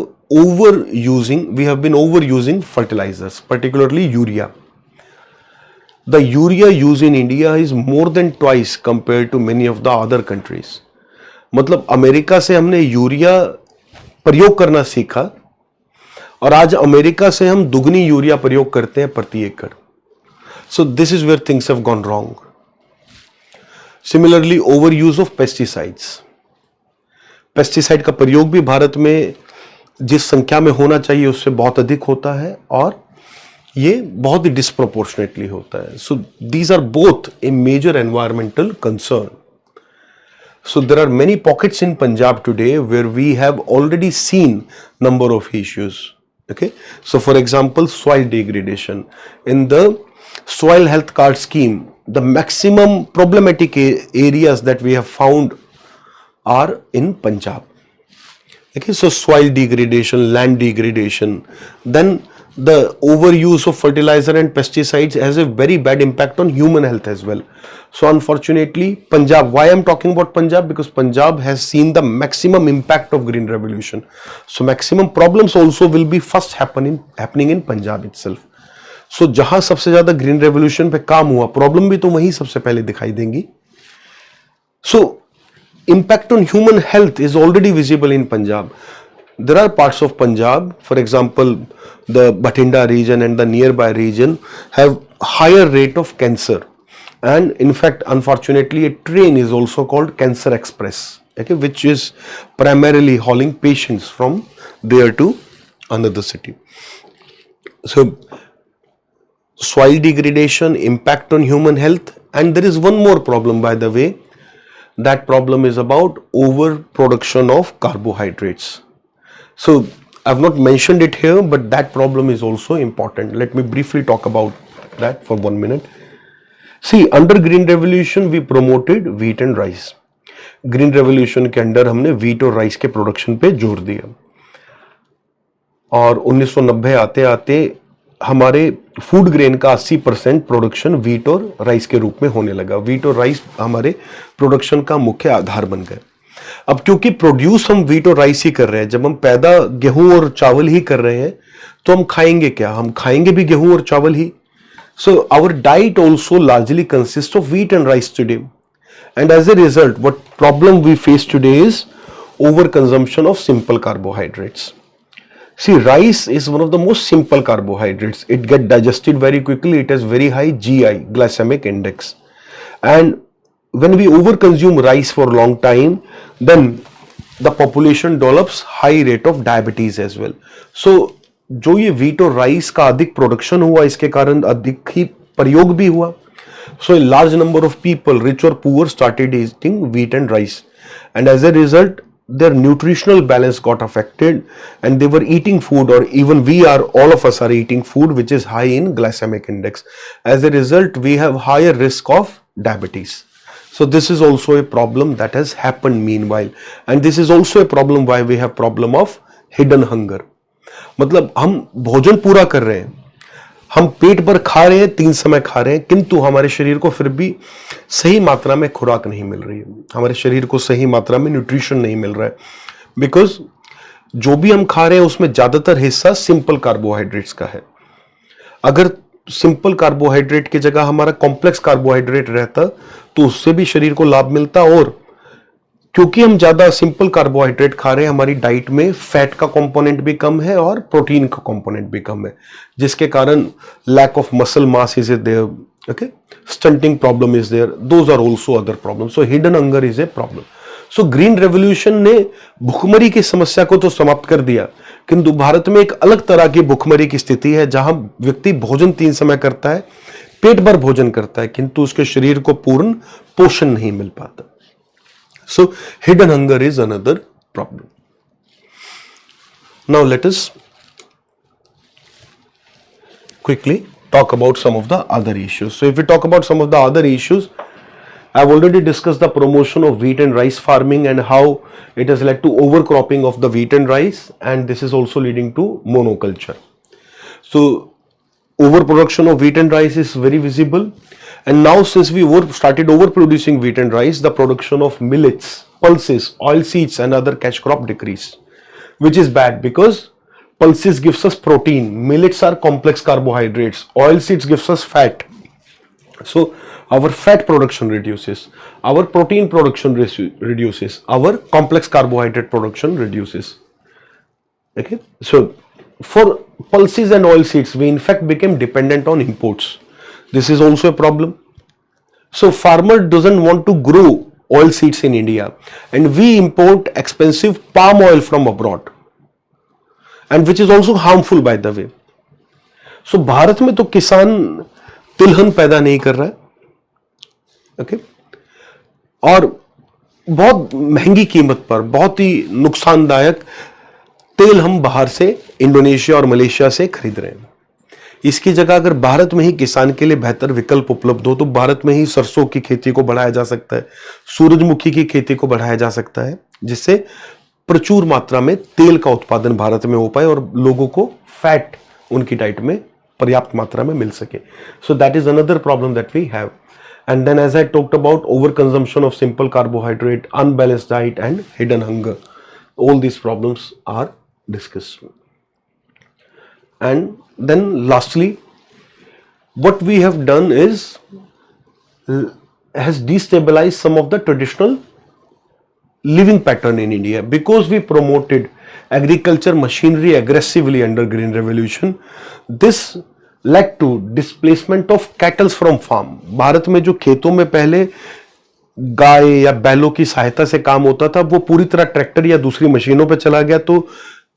been overusing fertilizers, particularly urea. The urea used in India is more than twice compared to many of the other countries. मतलब America से हमने urea प्रयोग करना सीखा और आज America से हम दुगनी यूरिया प्रयोग करते हैं प्रति एकड़। So this is where things have gone wrong. Similarly over use of pesticides, pesticide का प्रयोग भी भारत में जिस संख्या में होना चाहिए उससे बहुत अधिक होता है और ये बहुत ही डिस्प्रोपोर्शनेटली होता है। So these are both a major environmental concern. So there are many pockets in Punjab today where we have already seen number of issues. Okay, so for example, soil degradation. In the soil health card scheme, the maximum problematic areas that we have found are in Punjab. Okay, so soil degradation, land degradation, then the overuse of fertilizer and pesticides has a very bad impact on human health as well. So unfortunately, Punjab, why I'm talking about Punjab? Because Punjab has seen the maximum impact of green revolution. So maximum problems also will be first happening in Punjab itself. So जहां सबसे ज्यादा green revolution पे काम हुआ, problem भी तो वहीं सबसे पहले दिखाई देंगी. So impact on human health is already visible in Punjab. There are parts of Punjab, for example, the Bathinda region and the nearby region have higher rate of cancer. And in fact, unfortunately, a train is also called Cancer Express, okay, which is primarily hauling patients from there to another city. So soil degradation, impact on human health, and there is one more problem, by the way. That problem is about overproduction of carbohydrates. So I've not mentioned it here, but that problem is also important. Let me briefly talk about that for 1 minute. See, under Green Revolution we promoted wheat and rice. Green revolution के under हमने wheat और rice के production पे जोर दिया और 1990 आते आते हमारे फूड ग्रेन का 80% प्रोडक्शन व्हीट और राइस के रूप में होने लगा। व्हीट और राइस हमारे प्रोडक्शन का मुख्य आधार बन गए। अब क्योंकि प्रोड्यूस हम व्हीट और राइस ही कर रहे हैं, जब हम पैदा गेहूं और चावल ही कर रहे हैं तो हम खाएंगे क्या? हम खाएंगे भी गेहूं और चावल ही। So our diet also largely consist of wheat and rice today, and as a result what problem we face today is overconsumption of simple carbohydrates. See, rice is one of the most simple carbohydrates. It gets digested very quickly. It has very high GI, glycemic index, and when we overconsume rice for a long time, then the population develops high rate of diabetes as well. So जो ये wheat और rice का अधिक production हुआ, इसके कारण अधिक ही प्रयोग भी हुआ. So a large number of people, rich or poor, started eating wheat and rice, and as a result their nutritional balance got affected and they were eating food, or even all of us are eating food which is high in glycemic index. As a result we have higher risk of diabetes. So this is also a problem that has happened meanwhile, and this is also a problem why we have problem of hidden hunger. मतलब हम भोजन पूरा कर रहे हैं, हम पेट भर खा रहे हैं, 3 समय खा रहे हैं, किंतु हमारे शरीर को फिर भी सही मात्रा में खुराक नहीं मिल रही है, हमारे शरीर को सही मात्रा में न्यूट्रिशन नहीं मिल रहा है, बिकॉज जो भी हम खा रहे हैं उसमें ज्यादातर हिस्सा सिंपल कार्बोहाइड्रेट्स का है। अगर सिंपल कार्बोहाइड्रेट की जगह हमारा कॉम्प्लेक्स कार्बोहाइड्रेट रहता तो उससे भी शरीर को लाभ मिलता, और क्योंकि हम ज्यादा सिंपल कार्बोहाइड्रेट खा रहे हैं हमारी डाइट में फैट का कंपोनेंट भी कम है और प्रोटीन का कंपोनेंट भी कम है, जिसके कारण lack of muscle mass is there, okay, stunting problem is there, those are also other problem. So hidden hunger is a problem. So green revolution ने भूखमरी की समस्या को तो समाप्त कर दिया, किंतु भारत में एक अलग तरह की भूखमरी की स्थिति है जहां व्यक्ति भोजन 3 समय करता है, पेट भर भोजन करता है, किंतु उसके शरीर को पूर्ण पोषण नहीं मिल पाता। So hidden hunger is another problem. Now let us quickly talk about some of the other issues. So if we talk about some of the other issues, I've already discussed the promotion of wheat and rice farming and how it has led to overcropping of the wheat and rice, and this is also leading to monoculture. So overproduction of wheat and rice is very visible. And now since we started overproducing wheat and rice, the production of millets, pulses, oilseeds and other cash crop decreased, which is bad because pulses gives us protein, millets are complex carbohydrates, oilseeds gives us fat. So our fat production reduces, our protein production reduces, our complex carbohydrate production reduces. Okay, so for pulses and oilseeds we in fact became dependent on imports. This is also a problem. So farmer doesn't want to grow oil seeds in India, and we import expensive palm oil from abroad, and which is also harmful by the way. So Bharat में तो किसान तिलहन पैदा नहीं कर रहा है, okay? और बहुत महंगी कीमत पर बहुत ही नुकसानदायक तेल हम बाहर से इंडोनेशिया और मलेशिया से खरीद रहे हैं। इसकी जगह अगर भारत में ही किसान के लिए बेहतर विकल्प उपलब्ध हो तो भारत में ही सरसों की खेती को बढ़ाया जा सकता है, सूरजमुखी की खेती को बढ़ाया जा सकता है, जिससे प्रचुर मात्रा में तेल का उत्पादन भारत में हो पाए और लोगों को फैट उनकी डाइट में पर्याप्त मात्रा में मिल सके। So that is another problem that we have. And then as I talked about over consumption of simple carbohydrate, unbalanced diet and hidden hunger, all these problems are discussed. And then lastly, what we have done is has destabilized some of the traditional living pattern in India because we promoted agriculture machinery aggressively under Green Revolution. This led to displacement of cattle from farm. Bharat में जो खेतों में पहले गाय या बैलों की सहायता से काम होता था वो पूरी तरह ट्रैक्टर या दूसरी मशीनों पर चला गया, तो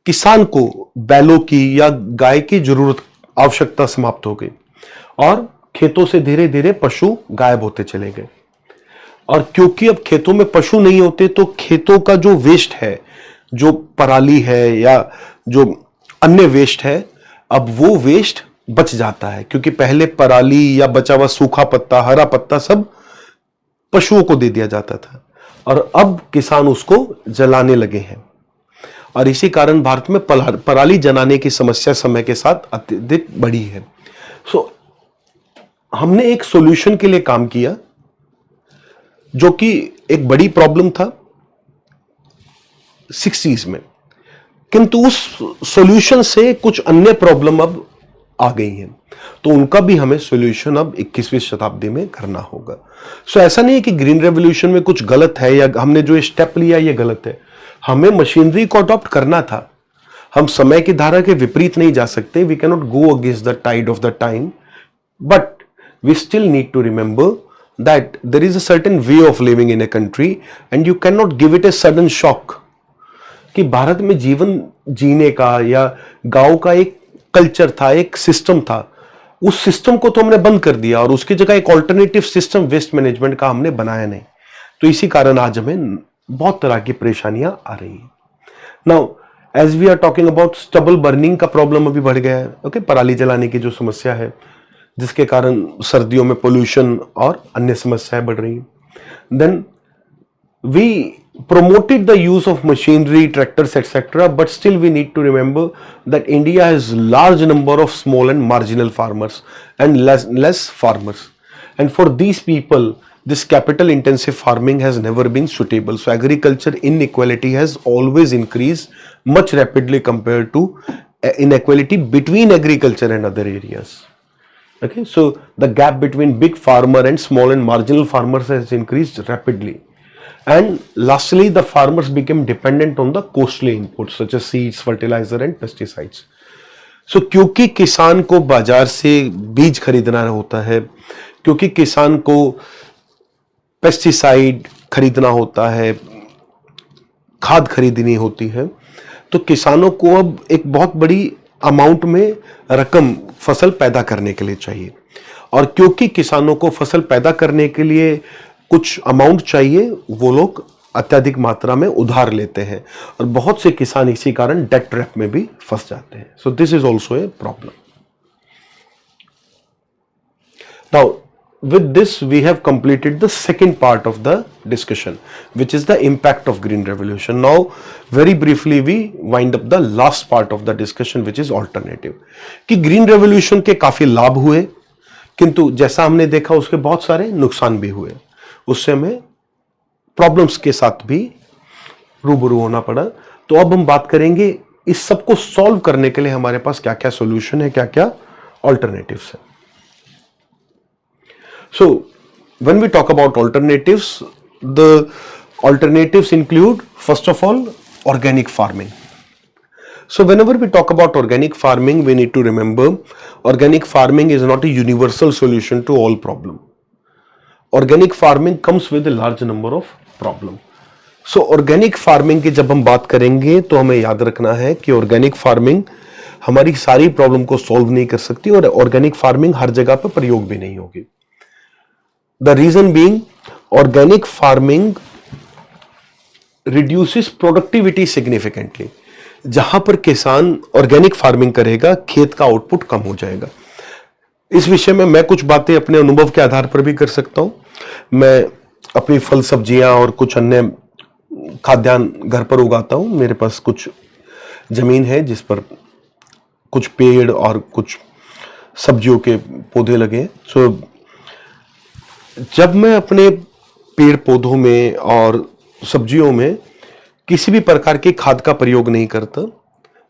किसान को बैलों की या गाय की जरूरत आवश्यकता समाप्त हो गई और खेतों से धीरे धीरे पशु गायब होते चले गए। और क्योंकि अब खेतों में पशु नहीं होते तो खेतों का जो वेस्ट है, जो पराली है या जो अन्य वेस्ट है, अब वो वेस्ट बच जाता है, क्योंकि पहले पराली या बचा हुआ सूखा पत्ता, हरा पत्ता सब पशुओं को दे दिया जाता था और अब किसान उसको जलाने लगे हैं और इसी कारण भारत में पराली जलाने की समस्या समय के साथ अत्यधिक बढ़ी है। सो हमने एक सॉल्यूशन के लिए काम किया जो कि एक बड़ी प्रॉब्लम था 60s में, किंतु उस सॉल्यूशन से कुछ अन्य प्रॉब्लम अब आ गई हैं, तो उनका भी हमें सॉल्यूशन अब 21वीं शताब्दी में करना होगा। सो ऐसा नहीं है कि ग्रीन रेवोल्यूशन में कुछ गलत है या हमने जो स्टेप लिया ये गलत है, हमें मशीनरी को अडॉप्ट करना था। हम समय की धारा के विपरीत नहीं जा सकते, we can not go against the tide of the time, but we still need to remember that there is a certain way of living in a country and you cannot give it a sudden shock कि भारत में जीवन जीने का या गांव का एक culture था, एक सिस्टम था, उस सिस्टम को तो हमने बंद कर दिया और उसकी जगह एक ऑल्टरनेटिव सिस्टम वेस्ट मैनेजमेंट का हमने बनाया नहीं, तो इसी कारण आज हमें बहुत तरह की परेशानियां आ रही हैं। Now as we are talking about stubble burning का प्रॉब्लम अभी बढ़ गया है, ओके, पराली जलाने की जो समस्या है जिसके कारण सर्दियों में पोल्यूशन और अन्य समस्याएं बढ़ रही हैं। Then we promoted the use of machinery, tractors, etc. But still we need to remember that India has large number of small and marginal farmers and less farmers. And for these people, this capital intensive farming has never been suitable. So agriculture inequality has always increased much rapidly compared to inequality between agriculture and other areas. Okay, so the gap between big farmer and small and marginal farmers has increased rapidly. And lastly, the farmers became dependent on the costly inputs such as seeds, fertilizer and pesticides. So क्योंकि किसान को बाजार से बीज खरीदना होता है, क्योंकि किसान को पेस्टिसाइड खरीदना होता है, खाद खरीदनी होती है, तो किसानों को अब एक बहुत बड़ी अमाउंट में रकम फसल पैदा करने के लिए चाहिए और क्योंकि किसानों को फसल पैदा करने के लिए कुछ अमाउंट चाहिए, वो लोग अत्यधिक मात्रा में उधार लेते हैं और बहुत से किसान इसी कारण डेट ट्रैप में भी फंस जाते हैं। So this is also a problem. Now with this we have completed the second part of the discussion, which is the impact of green revolution. Now very briefly we wind up the last part of the discussion, which is alternative, कि green revolution के काफी लाभ हुए किंतु जैसा हमने देखा उसके बहुत सारे नुकसान भी हुए, उससे हमें प्रॉब्लम्स के साथ भी रूबरू होना पड़ा। तो अब हम बात करेंगे इस सब को सॉल्व करने के लिए हमारे पास क्या क्या सॉल्यूशन है, क्या क्या ऑल्टरनेटिव्स है। So when we talk about alternatives, the alternatives include first of all organic farming. So whenever we talk about organic farming, we need to remember organic farming is not a universal solution to all problem. Organic farming comes with a large number of problem. So organic farming की जब हम बात करेंगे तो हमें याद रखना है कि organic farming हमारी सारी प्रॉब्लम को सॉल्व नहीं कर सकती और organic farming हर जगह पर प्रयोग भी नहीं होगी। The reason being, organic farming reduces productivity significantly. जहां पर किसान ऑर्गेनिक फार्मिंग करेगा, खेत का आउटपुट कम हो जाएगा। इस विषय में मैं कुछ बातें अपने अनुभव के आधार पर भी कर सकता हूं। मैं अपनी फल सब्जियां और कुछ अन्य खाद्यान्न घर पर उगाता हूं। मेरे पास कुछ जमीन है जिस पर कुछ पेड़ और कुछ सब्जियों के पौधे लगे। सो जब मैं अपने पेड़ पौधों में और सब्जियों में किसी भी प्रकार के खाद का प्रयोग नहीं करता,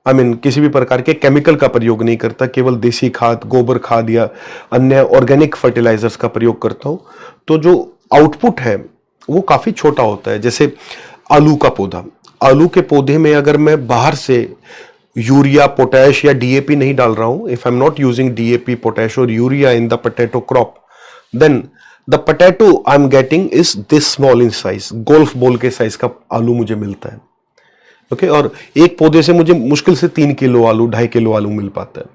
किसी भी प्रकार के केमिकल का प्रयोग नहीं करता, केवल देसी खाद, गोबर खाद या अन्य ऑर्गेनिक फर्टिलाइजर्स का प्रयोग करता हूं, तो जो आउटपुट है वो काफी छोटा होता है। जैसे आलू का पौधा, आलू के पौधे में अगर मैं बाहर से यूरिया, पोटैश या डीएपी नहीं डाल रहा हूं, if I am not using DAP, potash और urea in the potato crop, then the potato I'm getting is this small in size, golf ball के साइज का आलू मुझे मिलता है। ओके, और एक पौधे से मुझे मुश्किल से 3 किलो आलू, 2.5 किलो आलू मिल पाता है।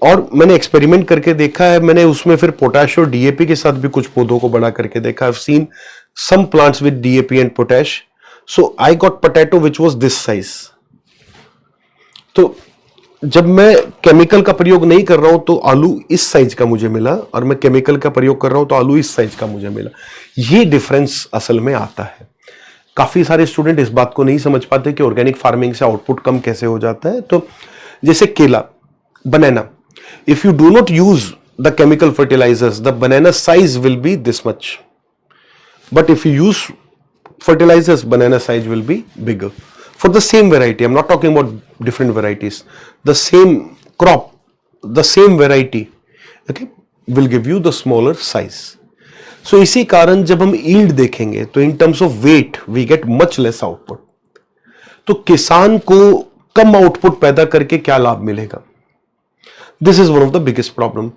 और मैंने एक्सपेरिमेंट करके देखा है, मैंने उसमें फिर पोटैश और डीएपी के साथ भी कुछ पौधों को बड़ा करके देखा। I have seen some plants with DAP and potash, so I got potato which was this size. तो जब मैं केमिकल का प्रयोग नहीं कर रहा हूं तो आलू इस साइज का मुझे मिला, और मैं केमिकल का प्रयोग कर रहा हूं तो आलू इस साइज का मुझे मिला। ये डिफरेंस असल में आता है। काफी सारे स्टूडेंट इस बात को नहीं समझ पाते कि ऑर्गेनिक फार्मिंग से आउटपुट कम कैसे हो जाता है। तो जैसे केला, बनाना, if you do not use the chemical fertilizers, the banana size will be this much, but if you use fertilizers, banana size will be bigger for the same variety. I'm not talking about different varieties. The same crop, the same variety, okay, will give you the smaller size. So इसी कारण जब हम yield देखेंगे तो in terms of weight we get much less output. तो किसान को कम output पैदा करके क्या लाभ मिलेगा? This is one of the biggest problem.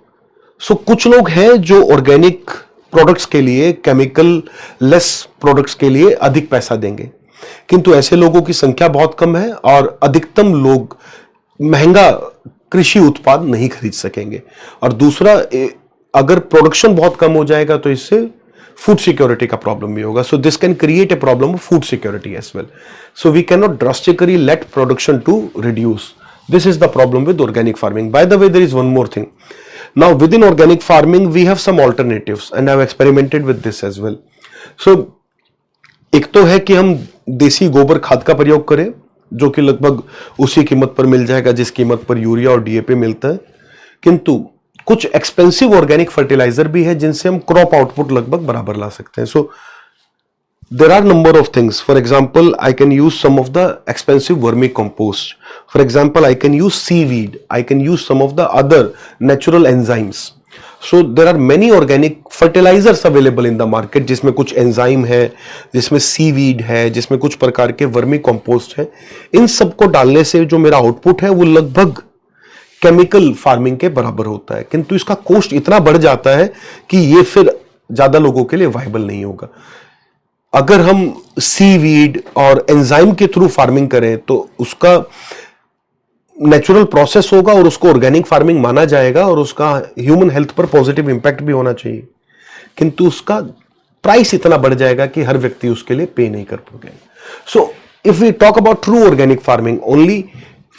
So कुछ लोग हैं जो ऑर्गेनिक प्रोडक्ट्स के लिए, केमिकल लेस प्रोडक्ट्स के लिए अधिक पैसा देंगे, किंतु ऐसे लोगों की संख्या बहुत कम है और अधिकतम लोग महंगा कृषि उत्पाद नहीं खरीद सकेंगे। और दूसरा, अगर प्रोडक्शन बहुत कम हो जाएगा तो इससे फूड सिक्योरिटी का प्रॉब्लम भी होगा। So this can create a problem of food security as well. So we can not drastically let production to reduce. This is the problem with organic farming. By the way, there is one more thing. Now, within organic farming, we have some alternatives, and I've experimented with this as well. So, एक तो है कि हम देसी गोबर खाद का प्रयोग करें, जो कि लगभग उसी कीमत पर मिल जाएगा जिस कीमत पर यूरिया और डीएपी मिलता है। किंतु कुछ एक्सपेंसिव ऑर्गेनिक फर्टिलाइजर भी है जिनसे हम क्रॉप आउटपुट लगभग बराबर ला सकते हैं। सो there are number of things. For example, I can use some of the expensive vermicompost. For example, I can use seaweed. I can use some of the other natural enzymes. So there are many organic fertilizers available in the market, जिसमें कुछ enzyme है, जिसमें seaweed है, जिसमें कुछ प्रकार के vermi compost है। इन सबको डालने से जो मेरा आउटपुट है वो लगभग केमिकल फार्मिंग के बराबर होता है, किंतु इसका कॉस्ट इतना बढ़ जाता है कि ये फिर ज्यादा लोगों के लिए वायबल नहीं होगा। अगर हम सीवीड और एंजाइम के थ्रू फार्मिंग करें तो उसका नेचुरल प्रोसेस होगा और उसको ऑर्गेनिक फार्मिंग माना जाएगा और उसका ह्यूमन हेल्थ पर पॉजिटिव इंपैक्ट भी होना चाहिए, किंतु उसका प्राइस इतना बढ़ जाएगा कि हर व्यक्ति उसके लिए पे नहीं कर पाएगा। So if we talk about true organic farming, only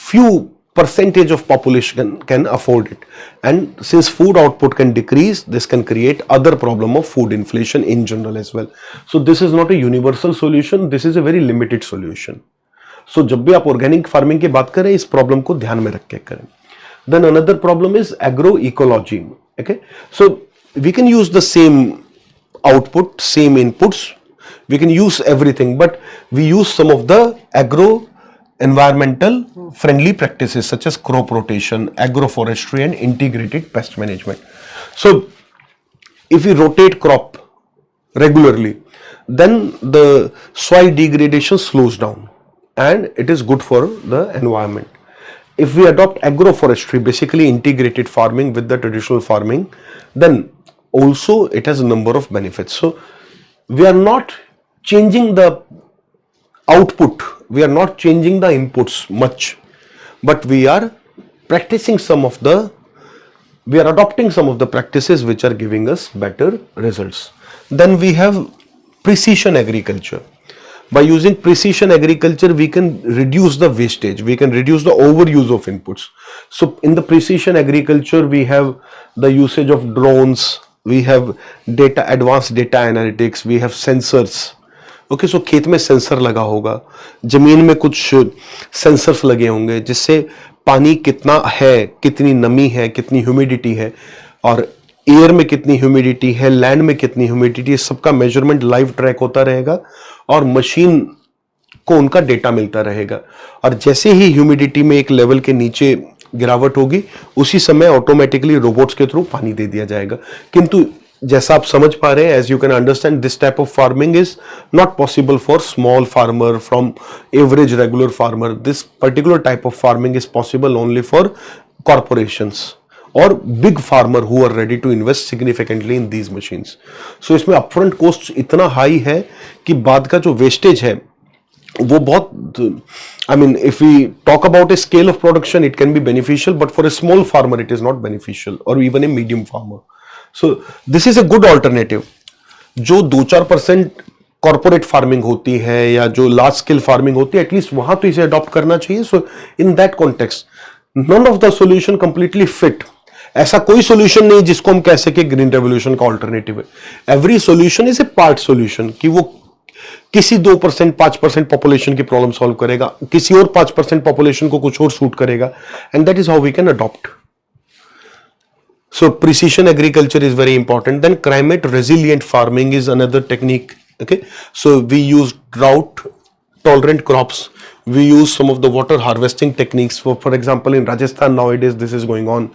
few percentage of population can afford it, and since food output can decrease, this can create other problem of food inflation in general as well. So this is not a universal solution, this is a very limited solution. So जब भी आप organic farming की बात करें, इस problem को ध्यान में रख के करें. Then another problem is agroecology. Okay, so we can use the same output, same inputs, we can use everything, but we use some of the environmental friendly practices such as crop rotation, agroforestry and integrated pest management. So if we rotate crop regularly, then the soil degradation slows down and it is good for the environment. If we adopt agroforestry, basically integrated farming with the traditional farming, then also it has a number of benefits. So we are not changing the output, we are not changing the inputs much, but we are practicing some of the, we are adopting some of the practices which are giving us better results. Then we have precision agriculture. By using precision agriculture, we can reduce the wastage, we can reduce the overuse of inputs. So in the precision agriculture, we have the usage of drones, we have data, advanced data analytics, we have sensors. Okay, so खेत में sensor लगा होगा, जमीन में कुछ sensors लगे होंगे जिससे पानी कितना है, कितनी नमी है, कितनी ह्यूमिडिटी है, और एयर में कितनी ह्यूमिडिटी है, लैंड में कितनी ह्यूमिडिटी है, सबका मेजरमेंट लाइव ट्रैक होता रहेगा और मशीन को उनका डेटा मिलता रहेगा। और जैसे ही ह्यूमिडिटी में एक लेवल के नीचे गिरावट होगी, उसी समय ऑटोमेटिकली रोबोट्स के थ्रू पानी दे दिया जाएगा। किंतु जैसा आप समझ पा रहे हैं, as you can understand, this type of farming is not possible for small farmer from average regular farmer. This particular type of farming is possible only for corporations और big farmer who are ready to invest significantly in these machines. So इसमें upfront cost इतना high है कि बाद का जो wastage है वो बहुत, I mean, if we talk about a scale of production, it can be beneficial, but for a small farmer, it is not beneficial, or even a medium farmer. So this is a good alternative. जो 2-4% corporate farming होती है या जो large scale farming होती है, at least वहां तो इसे अडॉप्ट करना चाहिए. So in that context none of the solution completely fit. ऐसा कोई सोल्यूशन नहीं जिसको हम कह सके ग्रीन रेवोल्यूशन का ऑल्टरनेटिव है. Every solution is a part solution, कि वो किसी 2% 5% पॉपुलेशन की प्रॉब्लम सॉल्व करेगा, किसी और 5% पॉपुलेशन को कुछ और सूट करेगा, and that is how we can adopt. So precision agriculture is very important. Then climate resilient farming is another technique. Okay, so we use drought tolerant crops. We use some of the water harvesting techniques. For example, in Rajasthan nowadays this is going on,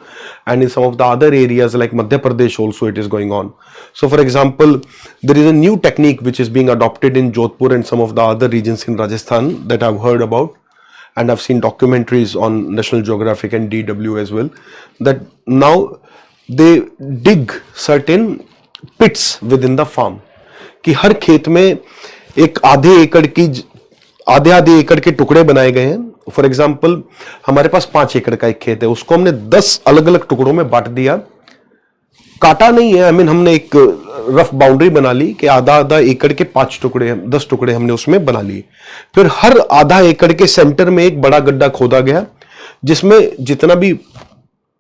and in some of the other areas like Madhya Pradesh also it is going on. So for example, there is a new technique which is being adopted in Jodhpur and some of the other regions in Rajasthan that I've heard about, and I've seen documentaries on National Geographic and DW as well, that now they dig certain pits within the farm, कि हर खेत में एक आधे एकड़ के टुकड़े बनाए गए हैं. फॉर एग्जाम्पल, हमारे पास 5 एकड़ का एक खेत है, उसको हमने 10 अलग अलग टुकड़ों में बांट दिया. काटा नहीं है, हमने एक रफ बाउंड्री बना ली कि आधा एकड़ के 5 टुकड़े, 10 टुकड़े हमने उसमें बना लिए. फिर हर आधा एकड़ के सेंटर में एक बड़ा गड्ढा खोदा गया, जिसमें जितना भी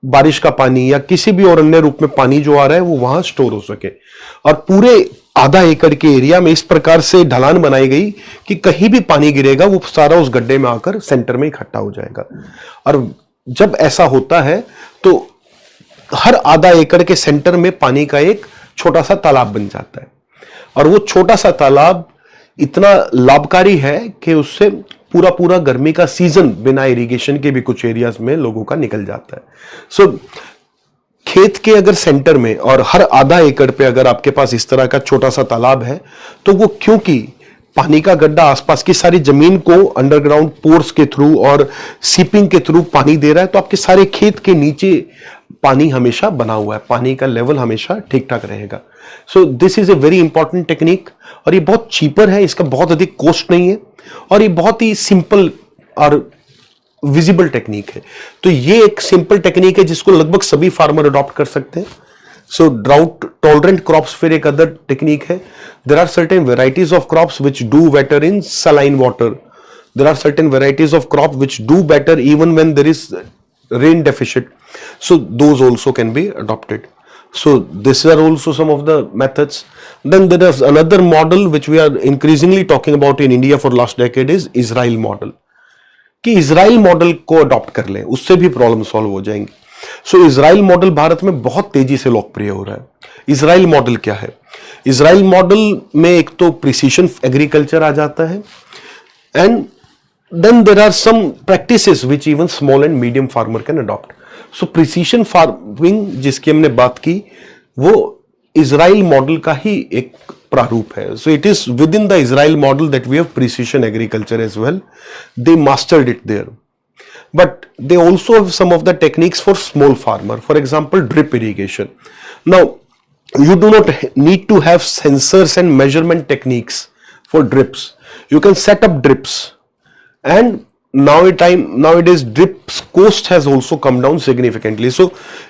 बारिश का पानी या किसी भी और अन्य रूप में पानी जो आ रहा है वो वहां स्टोर हो सके. और पूरे आधा एकड़ के एरिया में इस प्रकार से ढलान बनाई गई कि कहीं भी पानी गिरेगा वो सारा उस गड्ढे में आकर सेंटर में इकट्ठा हो जाएगा. और जब ऐसा होता है तो हर आधा एकड़ के सेंटर में पानी का एक छोटा सा तालाब बन जाता है. और वो छोटा सा तालाब इतना लाभकारी है कि उससे पूरा गर्मी का सीजन बिना इरिगेशन के भी कुछ एरियाज में लोगों का निकल जाता है. सो खेत के अगर सेंटर में और हर आधा एकड़ पे अगर आपके पास इस तरह का छोटा सा तालाब है, तो वो क्योंकि पानी का गड्ढा आसपास की सारी जमीन को अंडरग्राउंड पोर्स के थ्रू और सीपिंग के थ्रू पानी दे रहा है, तो आपके सारे खेत के नीचे पानी हमेशा बना हुआ है, पानी का लेवल हमेशा ठीक ठाक रहेगा. सो this is a very important technique, और ये बहुत चीपर है, इसका बहुत अधिक कॉस्ट नहीं है, और ये बहुत ही सिंपल और विजिबल टेक्निक है. तो ये एक सिंपल टेक्निक है जिसको लगभग सभी फार्मर अडॉप्ट कर सकते हैं. सो ड्राउट टॉलरेंट क्रॉप्स फिर एक अदर टेक्निक है. There are certain varieties of crops which do better in saline water. There are certain varieties of crop which do better even when there is rain deficit. So those also can be adopted. So these are also some of the methods. Then there is another model which we are increasingly talking about in India for last decade is Israel model. कि Israel model को adopt कर लें, उससे भी problem solve हो जाएंगी. सो Israel model Bharat में बहुत तेजी से लोकप्रिय हो रहा है. इजराइल मॉडल क्या है? इजराइल मॉडल में एक तो प्रिसीशन एग्रीकल्चर आ जाता है, and then there are some practices which even small and medium farmer can adopt. So precision farming जिसकी हमने बात की, वो इजराइल मॉडल का ही एक प्रारूप है. So it is within the Israel model that we have precision agriculture as well. They mastered it there, but they also have some of the techniques for small farmer. For example, drip irrigation. Now you do not need to have sensors and measurement techniques for drips. You can set up drips. And nowadays drips cost has also come down significantly. So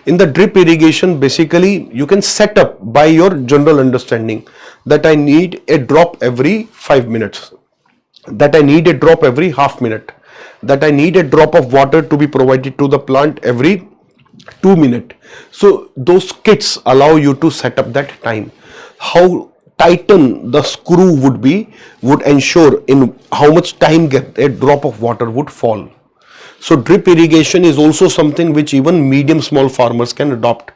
in the drip irrigation, basically you can set up by your general understanding that I need a drop every 5 minutes, that I need a drop every half minute, that I need a drop of water to be provided to the plant every 2 minutes. So those kits allow you to set up that time. How tighten the screw would ensure in how much time a drop of water would fall. So drip irrigation is also something which even medium small farmers can adopt.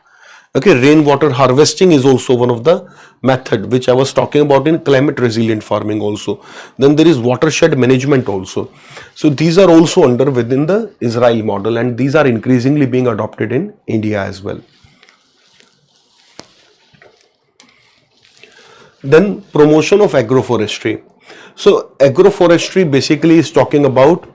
Okay, rainwater harvesting is also one of the method which I was talking about in climate resilient farming also. Then there is watershed management also. So these are also within the Israel model, and these are increasingly being adopted in India as well. Then promotion of agroforestry. So agroforestry basically is talking about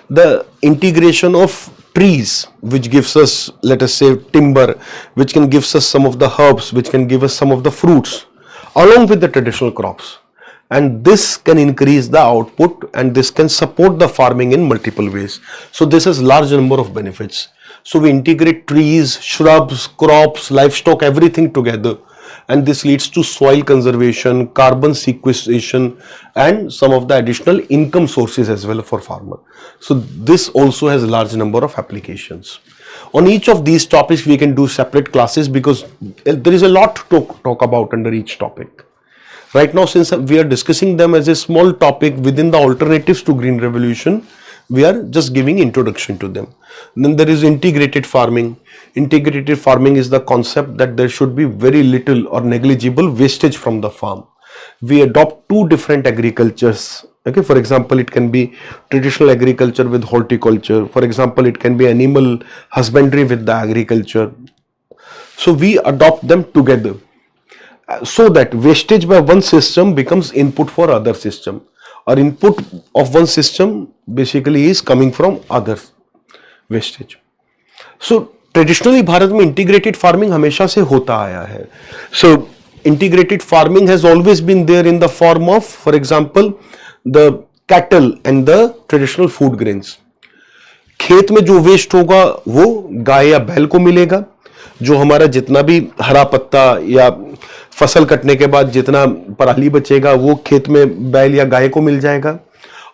the integration of trees which gives us, let us say, timber, which can give us some of the herbs, which can give us some of the fruits along with the traditional crops. and this can increase the output, and this can support the farming in multiple ways. So this has large number of benefits. So we integrate trees, shrubs, crops, livestock, everything together, and this leads to soil conservation, carbon sequestration, and some of the additional income sources as well for farmer. So this also has a large number of applications. On each of these topics we can do separate classes, because there is a lot to talk about under each topic. Right now, since we are discussing them as a small topic within the alternatives to green revolution, we are just giving introduction to them. Then there is integrated farming. Integrated farming is the concept that there should be very little or negligible wastage from the farm. We adopt two different agricultures. Okay, for example, it can be traditional agriculture with horticulture. For example, it can be animal husbandry with the agriculture. So we adopt them together, so that wastage by one system becomes input for other system, or input of one system basically is coming from other wastage. So traditionally Bharat में integrated farming हमेशा से होता आया है. So integrated farming has always been there in the form of, for example, the cattle and the traditional food grains. खेत में जो waste होगा वो गाय या बैल को मिलेगा. जो हमारा जितना भी हरा पत्ता या फसल कटने के बाद जितना पराली बचेगा वो खेत में बैल या गाय को मिल जाएगा,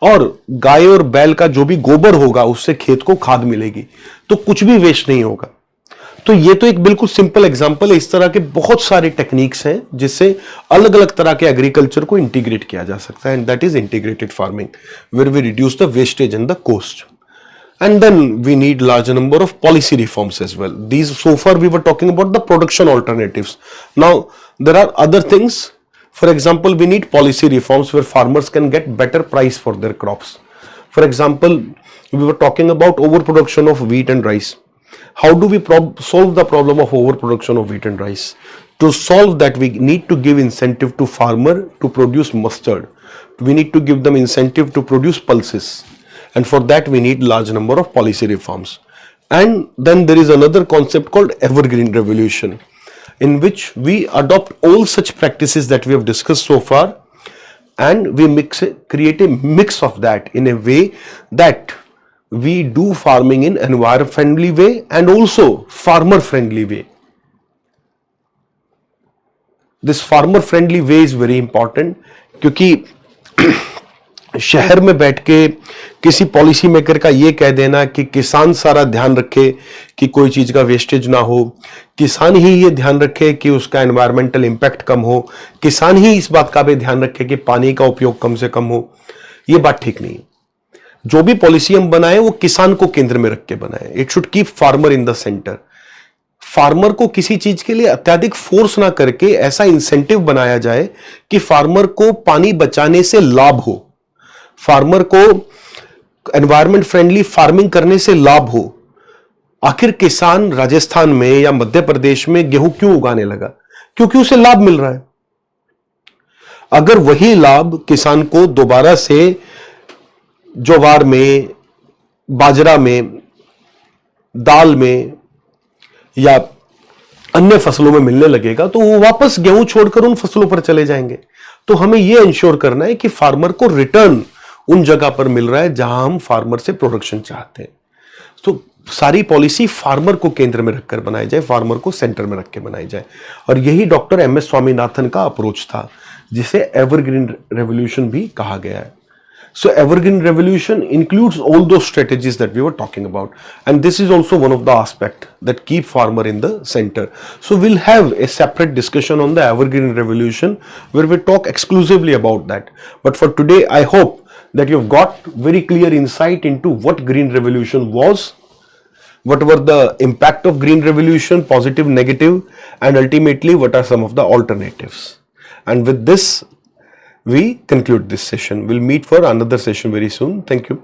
और गाय और बैल का जो भी गोबर होगा उससे खेत को खाद मिलेगी. तो कुछ भी वेस्ट नहीं होगा. तो ये तो एक बिल्कुल सिंपल एग्जांपल है. इस तरह के बहुत सारे टेक्निक्स हैं जिससे अलग अलग तरह के एग्रीकल्चर को इंटीग्रेट किया जा सकता है, and that is integrated farming, where we reduce the wastage and the cost. And then we need larger number of policy reforms as well. These, so far we were talking about the production alternatives. Now there are other things. For example, we need policy reforms where farmers can get better price for their crops. For example, we were talking about overproduction of wheat and rice. How do we solve the problem of overproduction of wheat and rice? To solve that, we need to give incentive to farmer to produce mustard. We need to give them incentive to produce pulses. And for that we need large number of policy reforms. And then there is another concept called evergreen revolution, in which we adopt all such practices that we have discussed so far, and we create a mix of that in a way that we do farming in environment friendly way and also farmer friendly way. This farmer friendly way is very important, क्योंकि शहर में बैठ के किसी policy maker का ये कह देना कि किसान सारा ध्यान रखे कि कोई चीज का वेस्टेज ना हो, किसान ही ये ध्यान रखे कि उसका एनवायरमेंटल इम्पैक्ट कम हो, किसान ही इस बात का भी ध्यान रखे कि पानी का उपयोग कम से कम हो, ये बात ठीक नहीं. जो भी पॉलिसी हम बनाए वो किसान को केंद्र में रख के बनाए. It should keep farmer in the centre. Farmer को किसी चीज के लिए अत्यधिक फोर्स ना करके ऐसा इंसेंटिव बनाया जाए कि फार्मर को पानी बचाने से लाभ हो, फार्मर को एनवायरमेंट फ्रेंडली फार्मिंग करने से लाभ हो. आखिर किसान राजस्थान में या मध्य प्रदेश में गेहूं क्यों उगाने लगा? क्योंकि उसे लाभ मिल रहा है. अगर वही लाभ किसान को दोबारा से ज्वार में, बाजरा में, दाल में या अन्य फसलों में मिलने लगेगा तो वो वापस गेहूं छोड़कर उन फसलों पर चले जाएंगे. तो हमें यह इंश्योर करना है कि फार्मर को रिटर्न उन जगह पर मिल रहा है जहां हम फार्मर से प्रोडक्शन चाहते हैं. तो सारी पॉलिसी फार्मर को केंद्र में रखकर बनाई जाए, फार्मर को सेंटर में रख के बनाई जाए. और यही डॉक्टर एम.एस. स्वामीनाथन का अप्रोच था, जिसे एवरग्रीन रेवोल्यूशन भी कहा गया है. So evergreen revolution includes all those strategies that we were talking about, and this is also one of the aspects that keep farmer in the center. So we'll have a separate discussion on the evergreen revolution where we talk exclusively about that. But for today, I hope that you've got very clear insight into what green revolution was, what were the impact of green revolution, positive, negative, and ultimately what are some of the alternatives. And with this, we conclude this session. We'll meet for another session very soon. Thank you.